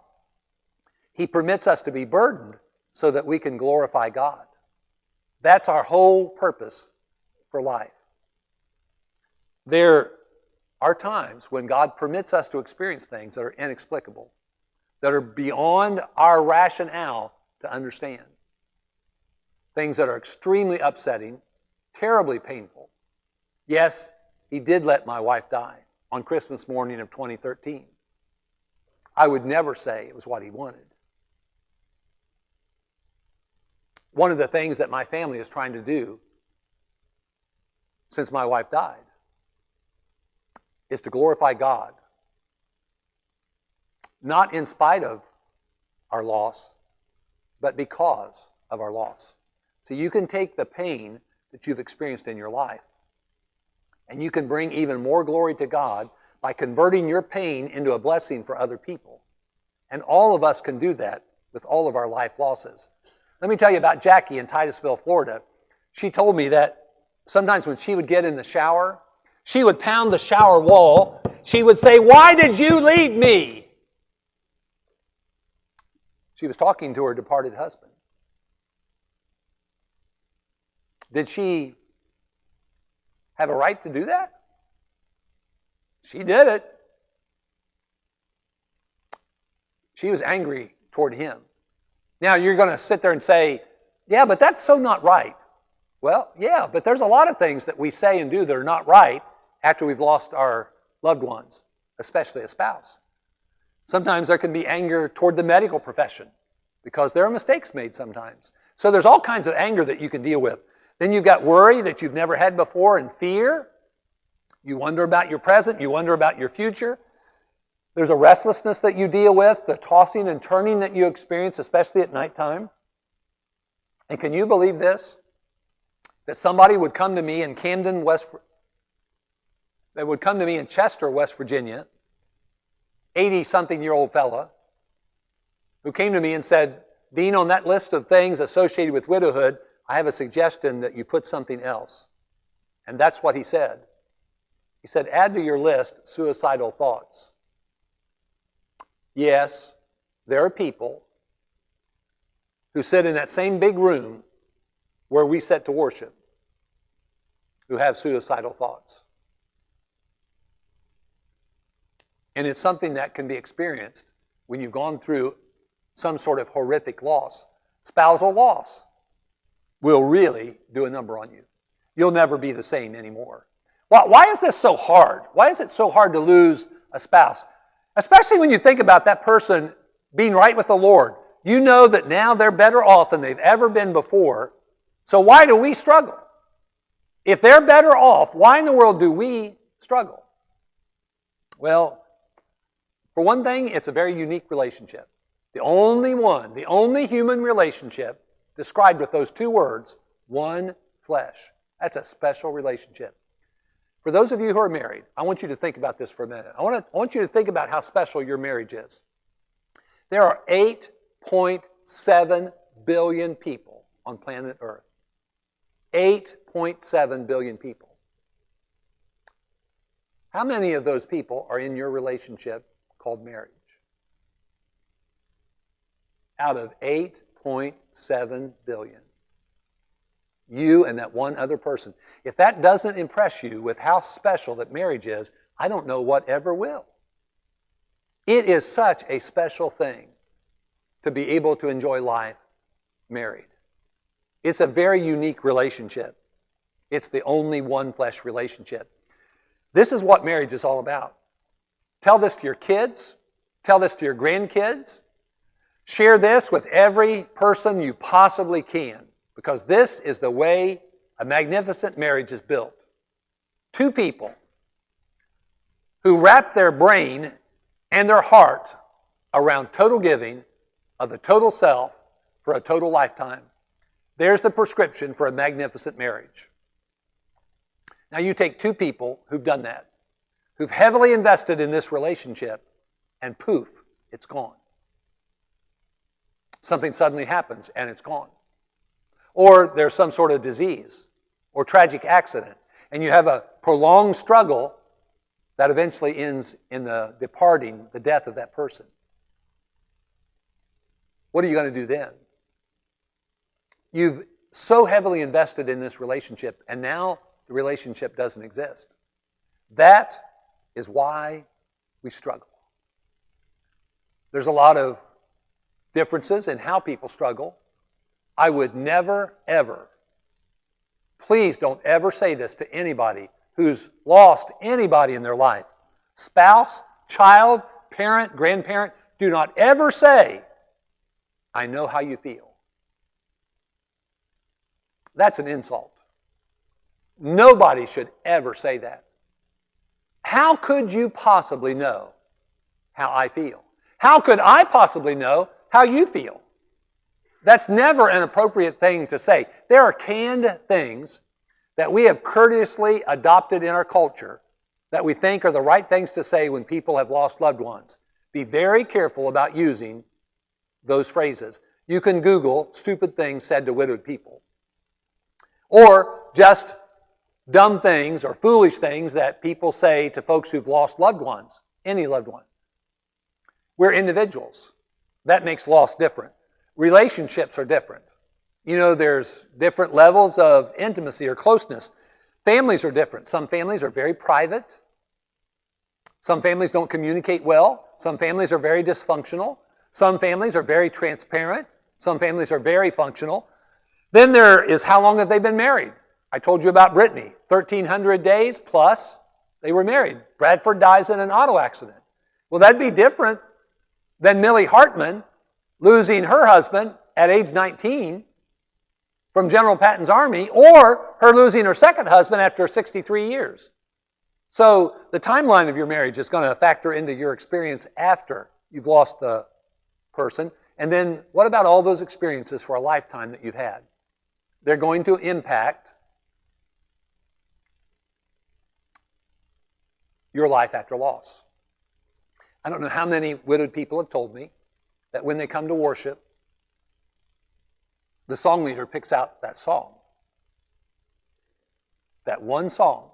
He permits us to be burdened so that we can glorify God. That's our whole purpose for life. There are times when God permits us to experience things that are inexplicable, that are beyond our rationale to understand. Things that are extremely upsetting, terribly painful. Yes, He did let my wife die on Christmas morning of 2013. I would never say it was what He wanted. One of the things that my family is trying to do since my wife died is to glorify God. not in spite of our loss, but because of our loss. So you can take the pain that you've experienced in your life, and you can bring even more glory to God by converting your pain into a blessing for other people. And all of us can do that with all of our life losses. Let me tell you about Jackie in Titusville, Florida. She told me that sometimes when she would get in the shower, she would pound the shower wall. She would say, "Why did you leave me?" She was talking to her departed husband. Did she have a right to do that? She did it. She was angry toward him. Now you're going to sit there and say, "Yeah, but that's so not right." Well, yeah, but there's a lot of things that we say and do that are not right after we've lost our loved ones, especially a spouse. Sometimes there can be anger toward the medical profession because there are mistakes made sometimes. So there's all kinds of anger that you can deal with. Then you've got worry that you've never had before and fear. You wonder about your present. You wonder about your future. There's a restlessness that you deal with, the tossing and turning that you experience, especially at nighttime. And can you believe this? That somebody would come to me in Chester, West Virginia, 80-something-year-old fella, who came to me and said, "Dean, on that list of things associated with widowhood, I have a suggestion that you put something else." And that's what he said. He said, "Add to your list suicidal thoughts." Yes, there are people who sit in that same big room where we sit to worship who have suicidal thoughts. And it's something that can be experienced when you've gone through some sort of horrific loss. Spousal loss will really do a number on you. You'll never be the same anymore. Why is this so hard? Why is it so hard to lose a spouse? Especially when you think about that person being right with the Lord. You know that now they're better off than they've ever been before. So why do we struggle? If they're better off, why in the world do we struggle? Well, for one thing, it's a very unique relationship. The only human relationship described with those two words, one flesh. That's a special relationship. For those of you who are married, I want you to think about this for a minute. I want you to think about how special your marriage is. There are 8.7 billion people on planet Earth. 8.7 billion people. How many of those people are in your relationship called marriage? Out of 8.7 billion. You and that one other person. If that doesn't impress you with how special that marriage is, I don't know what ever will. It is such a special thing to be able to enjoy life married. It's a very unique relationship. It's the only one flesh relationship. This is what marriage is all about. Tell this to your kids. Tell this to your grandkids. Share this with every person you possibly can, because this is the way a magnificent marriage is built. Two people who wrap their brain and their heart around total giving of the total self for a total lifetime. There's the prescription for a magnificent marriage. Now you take two people who've done that, who've heavily invested in this relationship, and poof, it's gone. Something suddenly happens and it's gone. Or there's some sort of disease or tragic accident, and you have a prolonged struggle that eventually ends in the departing, the death of that person. What are you going to do then? You've so heavily invested in this relationship, and now the relationship doesn't exist. That is why we struggle. There's a lot of differences in how people struggle. I would never, ever, please don't ever say this to anybody who's lost anybody in their life. Spouse, child, parent, grandparent, do not ever say, "I know how you feel." That's an insult. Nobody should ever say that. How could you possibly know how I feel? How could I possibly know how you feel? That's never an appropriate thing to say. There are canned things that we have courteously adopted in our culture that we think are the right things to say when people have lost loved ones. Be very careful about using those phrases. You can Google stupid things said to widowed people. Or just dumb things or foolish things that people say to folks who've lost loved ones, any loved one. We're individuals. That makes loss different. Relationships are different. You know, there's different levels of intimacy or closeness. Families are different. Some families are very private. Some families don't communicate well. Some families are very dysfunctional. Some families are very transparent. Some families are very functional. Then there is how long have they been married? I told you about Brittany. 1,300 days plus they were married. Bradford dies in an auto accident. Well, that'd be different than Millie Hartman losing her husband at age 19 from General Patton's army, or her losing her second husband after 63 years. So the timeline of your marriage is going to factor into your experience after you've lost the person. And then what about all those experiences for a lifetime that you've had? They're going to impact your life after loss. I don't know how many widowed people have told me that when they come to worship, the song leader picks out that song. That one song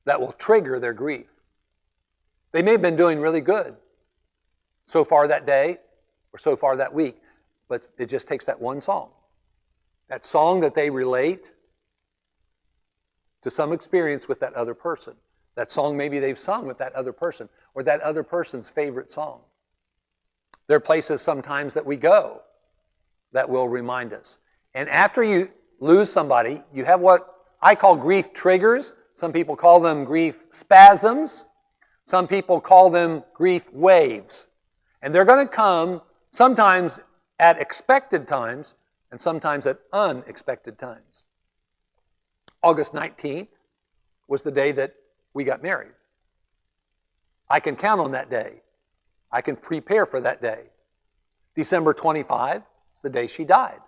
that will trigger their grief. They may have been doing really good so far that day or so far that week, but it just takes that one song. That song that they relate to some experience with that other person. That song maybe they've sung with that other person, or that other person's favorite song. There are places sometimes that we go that will remind us. And after you lose somebody, you have what I call grief triggers. Some people call them grief spasms. Some people call them grief waves. And they're going to come sometimes at expected times and sometimes at unexpected times. August 19th was the day that we got married. I can count on that day. I can prepare for that day. December 25 is the day she died.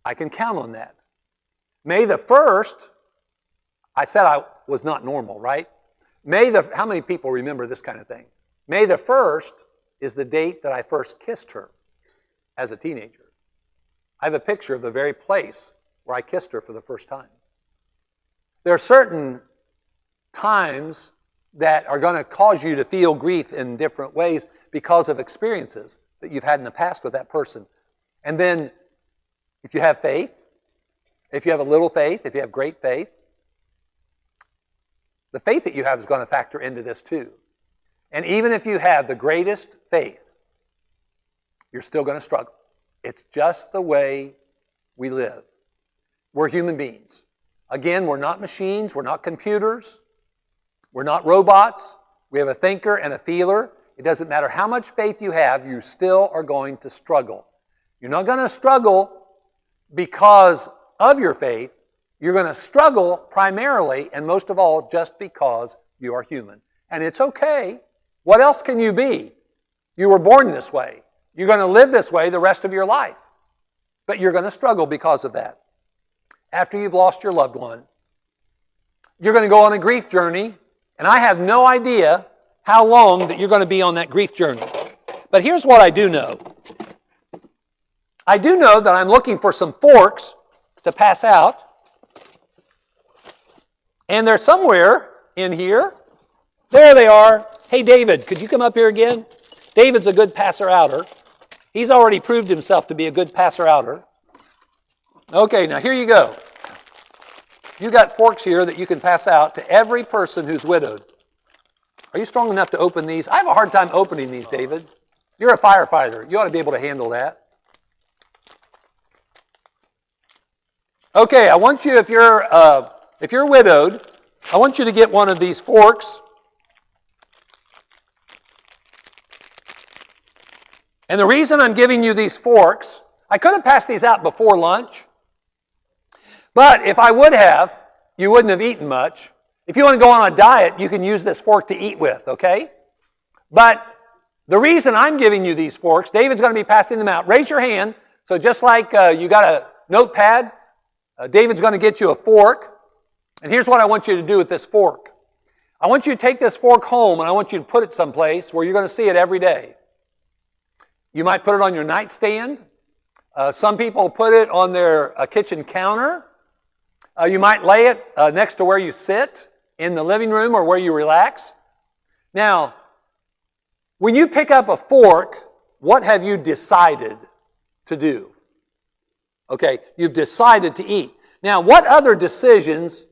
I can count on that. May the 1st, I said I was not normal, right? How many people remember this kind of thing? May the 1st is the date that I first kissed her as a teenager. I have a picture of the very place where I kissed her for the first time. There are certain times that are going to cause you to feel grief in different ways because of experiences that you've had in the past with that person. And then if you have faith, if you have a little faith, if you have great faith, the faith that you have is going to factor into this too. And even if you have the greatest faith, you're still going to struggle. It's just the way we live. We're human beings. Again, we're not machines. We're not computers. We're not robots. We have a thinker and a feeler. It doesn't matter how much faith you have, you still are going to struggle. You're not going to struggle because of your faith. You're going to struggle primarily and most of all just because you are human. And it's okay. What else can you be? You were born this way. You're going to live this way the rest of your life. But you're going to struggle because of that. After you've lost your loved one, you're going to go on a grief journey, and I have no idea how long that you're going to be on that grief journey. But here's what I do know. I do know that I'm looking for some forks to pass out, and they're somewhere in here. There they are. Hey, David, could you come up here again? David's a good passer-outer. He's already proved himself to be a good passer-outer. Okay, now here you go. You got forks here that you can pass out to every person who's widowed. Are you strong enough to open these? I have a hard time opening these, David. You're a firefighter. You ought to be able to handle that. Okay, I want you, if you're widowed, I want you to get one of these forks. And the reason I'm giving you these forks, I could have passed these out before lunch. But if I would have, you wouldn't have eaten much. If you want to go on a diet, you can use this fork to eat with, okay? But the reason I'm giving you these forks, David's going to be passing them out. Raise your hand. So just like you got a notepad, David's going to get you a fork. And here's what I want you to do with this fork. I want you to take this fork home and I want you to put it someplace where you're going to see it every day. You might put it on your nightstand. Some people put it on their kitchen counter. You might lay it next to where you sit in the living room or where you relax. Now, when you pick up a fork, what have you decided to do? Okay, you've decided to eat. Now, what other decisions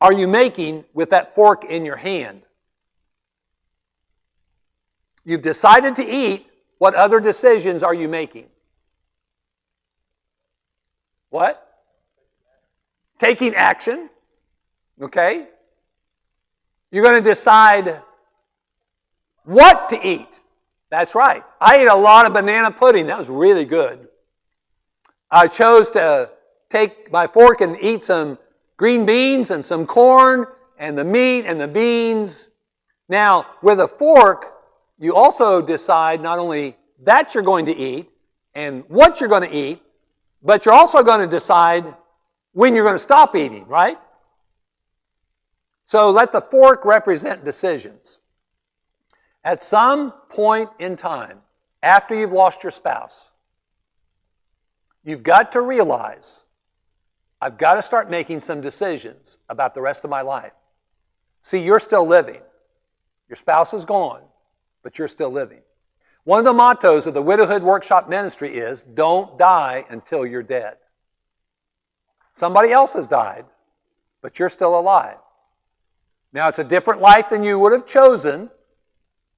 are you making with that fork in your hand? You've decided to eat. What other decisions are you making? What? Taking action. Okay? You're going to decide what to eat. That's right. I ate a lot of banana pudding. That was really good. I chose to take my fork and eat some green beans and some corn and the meat and the beans. Now, with a fork, you also decide not only that you're going to eat and what you're going to eat, but you're also going to decide when you're going to stop eating, right? So let the fork represent decisions. At some point in time, after you've lost your spouse, you've got to realize, I've got to start making some decisions about the rest of my life. See, you're still living. Your spouse is gone, but you're still living. One of the mottos of the Widowhood Workshop Ministry is, don't die until you're dead. Somebody else has died, but you're still alive. Now, it's a different life than you would have chosen,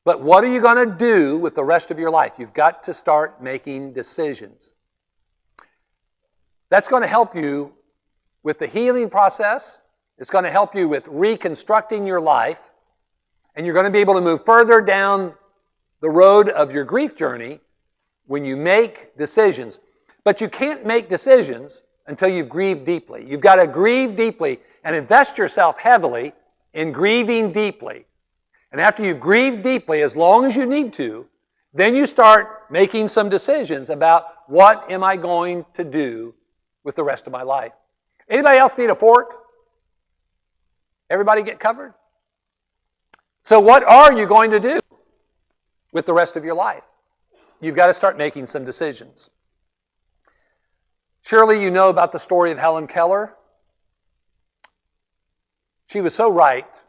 but what are you going to do with the rest of your life? You've got to start making decisions. That's going to help you with the healing process. It's going to help you with reconstructing your life, and you're going to be able to move further down the road of your grief journey when you make decisions. But you can't make decisions until you've grieved deeply. You've got to grieve deeply and invest yourself heavily in grieving deeply. And after you've grieved deeply, as long as you need to, then you start making some decisions about what am I going to do with the rest of my life. Anybody else need a fork? Everybody get covered? So what are you going to do with the rest of your life? You've got to start making some decisions. Surely you know about the story of Helen Keller. She was so right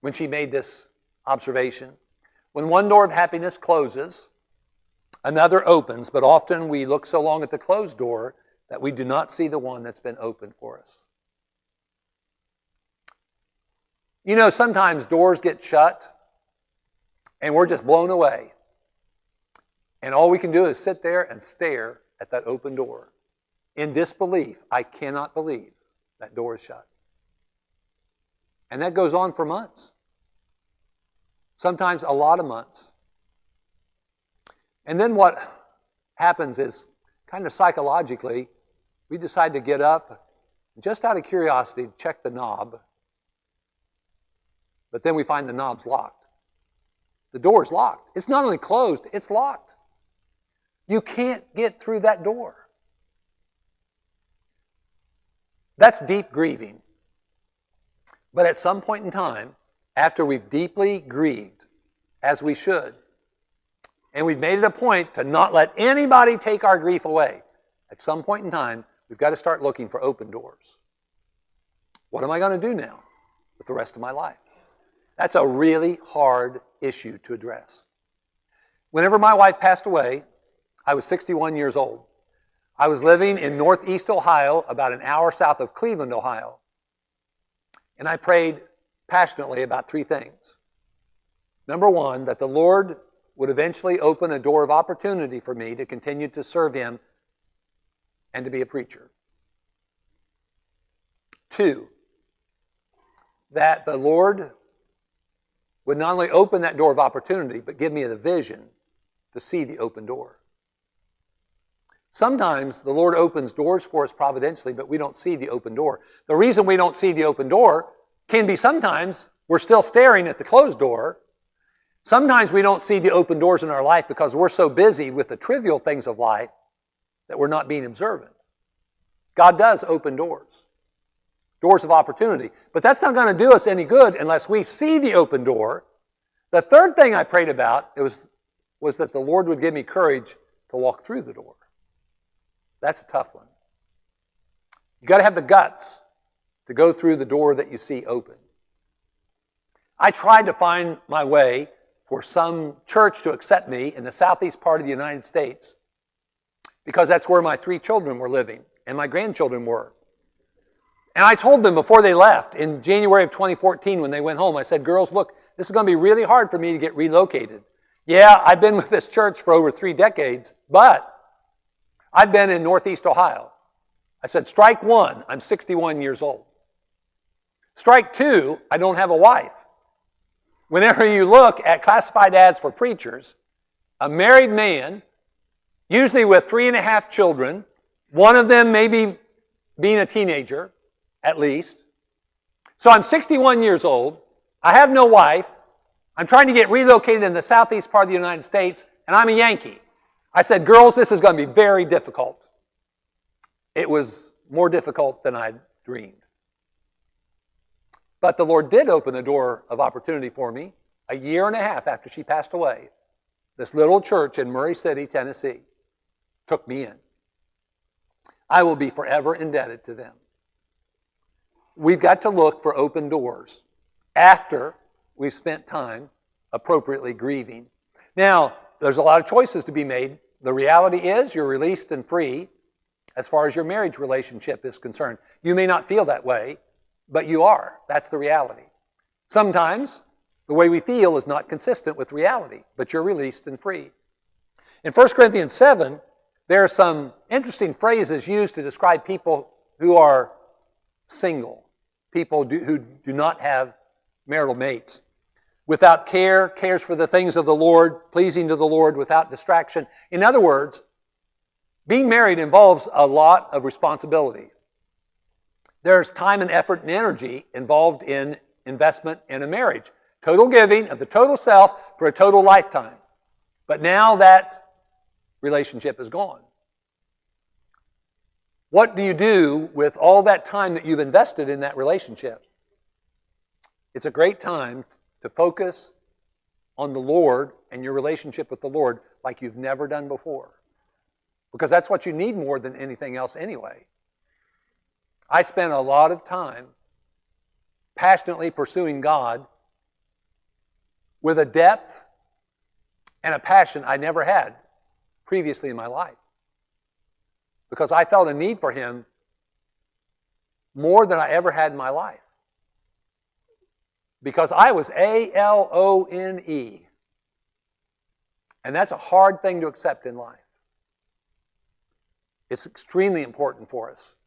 when she made this observation. When one door of happiness closes, another opens, but often we look so long at the closed door that we do not see the one that's been opened for us. You know, sometimes doors get shut and we're just blown away. And all we can do is sit there and stare at that open door. In disbelief, I cannot believe that door is shut. And that goes on for months. Sometimes a lot of months. And then what happens is, kind of psychologically, we decide to get up, just out of curiosity, check the knob. But then we find the knob's locked. The door's locked. It's not only closed, it's locked. You can't get through that door. That's deep grieving. But at some point in time, after we've deeply grieved, as we should, and we've made it a point to not let anybody take our grief away, at some point in time, we've got to start looking for open doors. What am I going to do now with the rest of my life? That's a really hard issue to address. Whenever my wife passed away, I was 61 years old. I was living in northeast Ohio, about an hour south of Cleveland, Ohio. And I prayed passionately about three things. Number one, that the Lord would eventually open a door of opportunity for me to continue to serve Him and to be a preacher. Two, that the Lord would not only open that door of opportunity, but give me the vision to see the open door. Sometimes the Lord opens doors for us providentially, but we don't see the open door. The reason we don't see the open door can be sometimes we're still staring at the closed door. Sometimes we don't see the open doors in our life because we're so busy with the trivial things of life that we're not being observant. God does open doors, doors of opportunity. But that's not going to do us any good unless we see the open door. The third thing I prayed about was that the Lord would give me courage to walk through the door. That's a tough one. You got to have the guts to go through the door that you see open. I tried to find my way for some church to accept me in the southeast part of the United States because that's where my 3 children were living and my grandchildren were. And I told them before they left in January of 2014 when they went home, I said, girls, look, this is going to be really hard for me to get relocated. Yeah, I've been with this church for over 3 decades, but I've been in Northeast Ohio. I said, strike 1, I'm 61 years old. Strike 2, I don't have a wife. Whenever you look at classified ads for preachers, a married man, usually with 3.5 children, one of them maybe being a teenager, at least. So I'm 61 years old. I have no wife. I'm trying to get relocated in the southeast part of the United States, and I'm a Yankee. I said, girls, this is going to be very difficult. It was more difficult than I'd dreamed. But the Lord did open a door of opportunity for me a 1.5 years after she passed away. This little church in Murray City, Tennessee, took me in. I will be forever indebted to them. We've got to look for open doors after we've spent time appropriately grieving. Now, there's a lot of choices to be made. The reality is you're released and free as far as your marriage relationship is concerned. You may not feel that way, but you are. That's the reality. Sometimes the way we feel is not consistent with reality, but you're released and free. In 1 Corinthians 7, there are some interesting phrases used to describe people who are single, people who do not have marital mates. Without care, cares for the things of the Lord, pleasing to the Lord, without distraction. In other words, being married involves a lot of responsibility. There's time and effort and energy involved in investment in a marriage. Total giving of the total self for a total lifetime. But now that relationship is gone. What do you do with all that time that you've invested in that relationship? It's a great time to focus on the Lord and your relationship with the Lord like you've never done before. Because that's what you need more than anything else anyway. I spent a lot of time passionately pursuing God with a depth and a passion I never had previously in my life. Because I felt a need for Him more than I ever had in my life. Because I was A-L-O-N-E. And that's a hard thing to accept in life. It's extremely important for us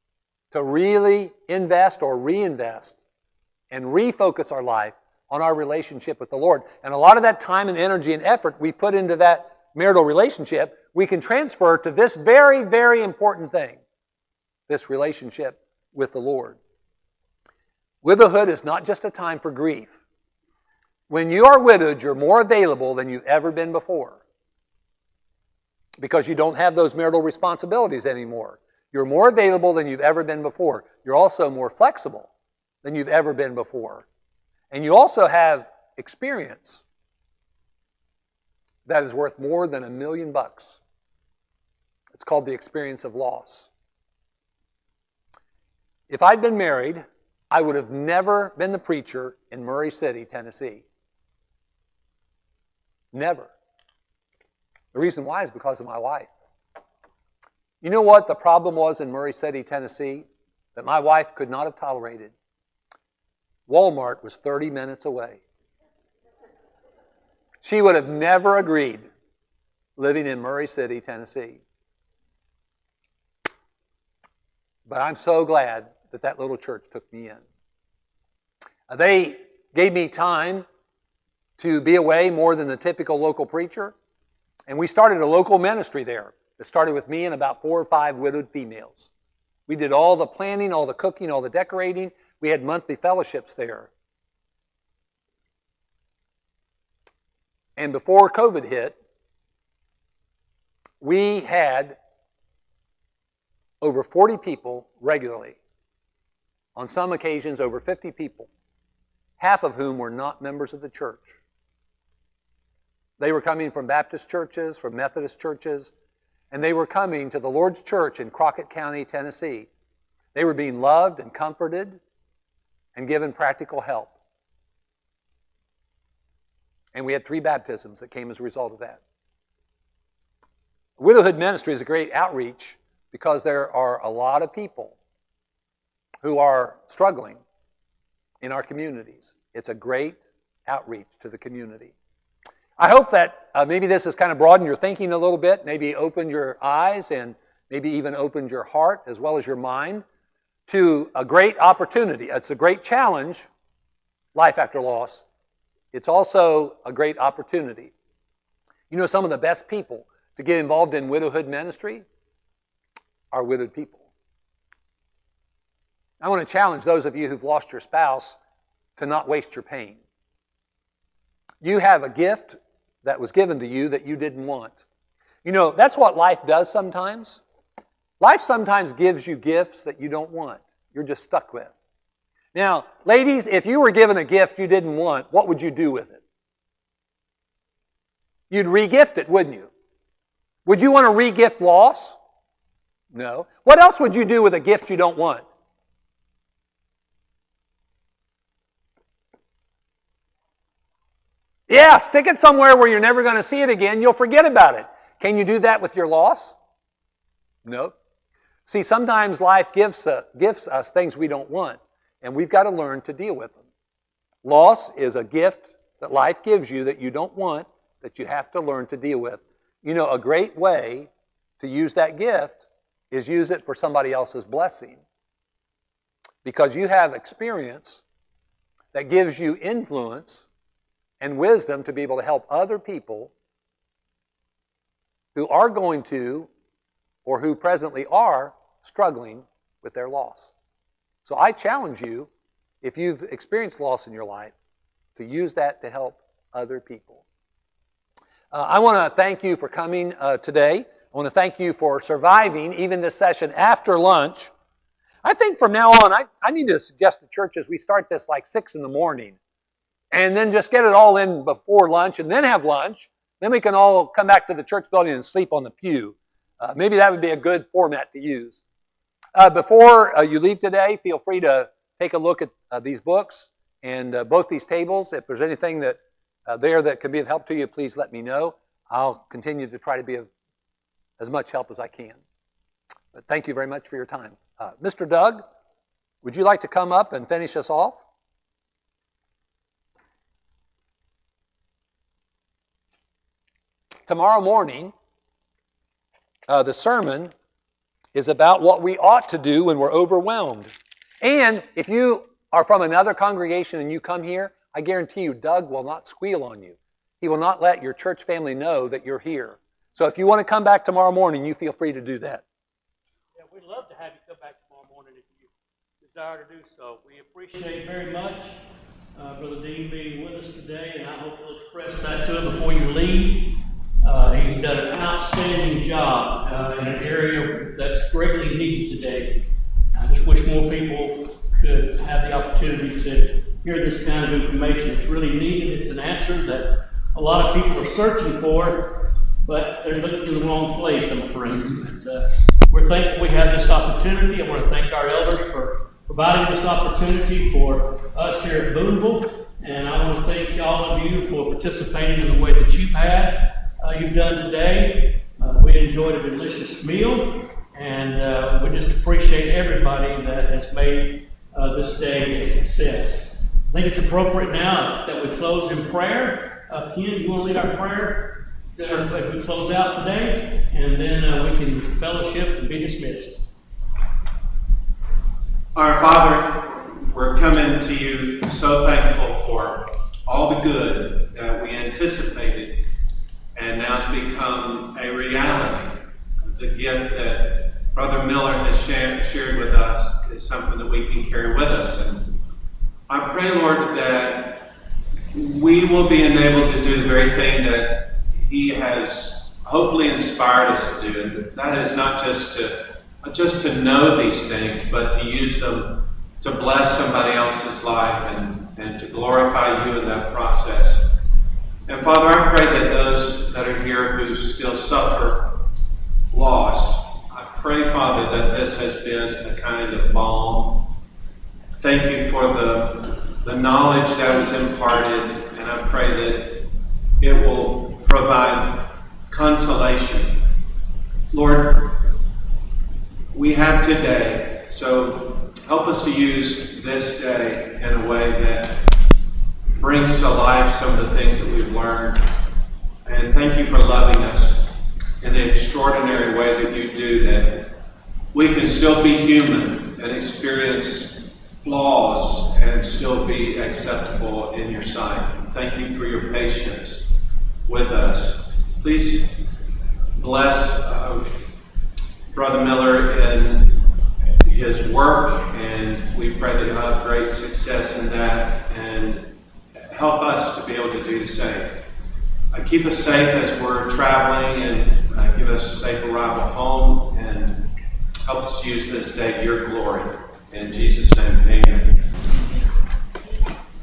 to really invest or reinvest and refocus our life on our relationship with the Lord. And a lot of that time and energy and effort we put into that marital relationship, we can transfer to this very, very important thing, this relationship with the Lord. Widowhood is not just a time for grief. When you are widowed, you're more available than you've ever been before because you don't have those marital responsibilities anymore. You're more available than you've ever been before. You're also more flexible than you've ever been before. And you also have experience that is worth more than $1 million. It's called the experience of loss. If I'd been married, I would have never been the preacher in Murray City, Tennessee. Never. The reason why is because of my wife. You know what the problem was in Murray City, Tennessee, that my wife could not have tolerated? Walmart was 30 minutes away. She would have never agreed living in Murray City, Tennessee. But I'm so glad that that little church took me in. They gave me time to be away more than the typical local preacher, and we started a local ministry there. It started with me and about 4 or 5 widowed females. We did all the planning, all the cooking, all the decorating. We had monthly fellowships there. And before COVID hit, we had over 40 people regularly. On some occasions, over 50 people, half of whom were not members of the church. They were coming from Baptist churches, from Methodist churches, and they were coming to the Lord's Church in Crockett County, Tennessee. They were being loved and comforted and given practical help. And we had 3 baptisms that came as a result of that. Widowhood ministry is a great outreach because there are a lot of people who are struggling in our communities. It's a great outreach to the community. I hope that maybe this has kind of broadened your thinking a little bit, maybe opened your eyes and maybe even opened your heart as well as your mind to a great opportunity. It's a great challenge, life after loss. It's also a great opportunity. You know, some of the best people to get involved in widowhood ministry are widowed people. I want to challenge those of you who've lost your spouse to not waste your pain. You have a gift that was given to you that you didn't want. You know, that's what life does sometimes. Life sometimes gives you gifts that you don't want. You're just stuck with. Now, ladies, if you were given a gift you didn't want, what would you do with it? You'd re-gift it, wouldn't you? Would you want to re-gift loss? No. What else would you do with a gift you don't want? Yeah, stick it somewhere where you're never going to see it again. You'll forget about it. Can you do that with your loss? No. See, sometimes life gives us things we don't want, and we've got to learn to deal with them. Loss is a gift that life gives you that you don't want, that you have to learn to deal with. You know, a great way to use that gift is use it for somebody else's blessing. Because you have experience that gives you influence and wisdom to be able to help other people who are going to, or who presently are, struggling with their loss. So I challenge you, if you've experienced loss in your life, to use that to help other people. I want to thank you for coming today. I want to thank you for surviving even this session after lunch. I think from now on, I need to suggest to churches we start this like 6 in the morning and then just get it all in before lunch and then have lunch. Then we can all come back to the church building and sleep on the pew. Maybe that would be a good format to use. Before you leave today, feel free to take a look at these books and both these tables. If there's anything that there that can be of help to you, please let me know. I'll continue to try to be of as much help as I can. But thank you very much for your time. Mr. Doug, would you like to come up and finish us off? Tomorrow morning, the sermon is about what we ought to do when we're overwhelmed. And if you are from another congregation and you come here, I guarantee you Doug will not squeal on you. He will not let your church family know that you're here. So if you want to come back tomorrow morning, you feel free to do that. Yeah, we'd love to have you come back tomorrow morning if you desire to do so. We appreciate very much Brother Dean being with us today, and I hope you'll express that to him before you leave. He's done an outstanding job in an area that's greatly needed today. I just wish more people could have the opportunity to hear this kind of information. It's really needed. It's an answer that a lot of people are searching for, but they're looking in the wrong place, I'm afraid. And, we're thankful we have this opportunity. I want to thank our elders for providing this opportunity for us here at Boonville. And I want to thank all of you for participating in the way that you've done today. We enjoyed a delicious meal, and we just appreciate everybody that has made this day a success. I think it's appropriate now that we close in prayer. Ken, you want to lead our prayer as we close out today, and then we can fellowship and be dismissed. Our Father, we're coming to you so thankful for all the good that we anticipated and now has become a reality. The gift that Brother Miller has shared with us is something that we can carry with us. And I pray, Lord, that we will be enabled to do the very thing that he has hopefully inspired us to do. And that is not just to know these things, but to use them to bless somebody else's life and to glorify you in that process. And Father, I pray that those that are here who still suffer loss, I pray, Father, that this has been a kind of balm. Thank you for the knowledge that was imparted, and I pray that it will provide consolation. Lord, we have today, so help us to use this day in a way that brings to life some of the things that we've learned. And thank you for loving us in the extraordinary way that you do, that we can still be human and experience flaws and still be acceptable in your sight. Thank you for your patience with us. Please bless Brother Miller in his work, and we pray that he'll have great success in that, and help us to be able to do the same. Keep us safe as we're traveling, and give us a safe arrival home, and help us use this day to your glory. In Jesus' name, amen.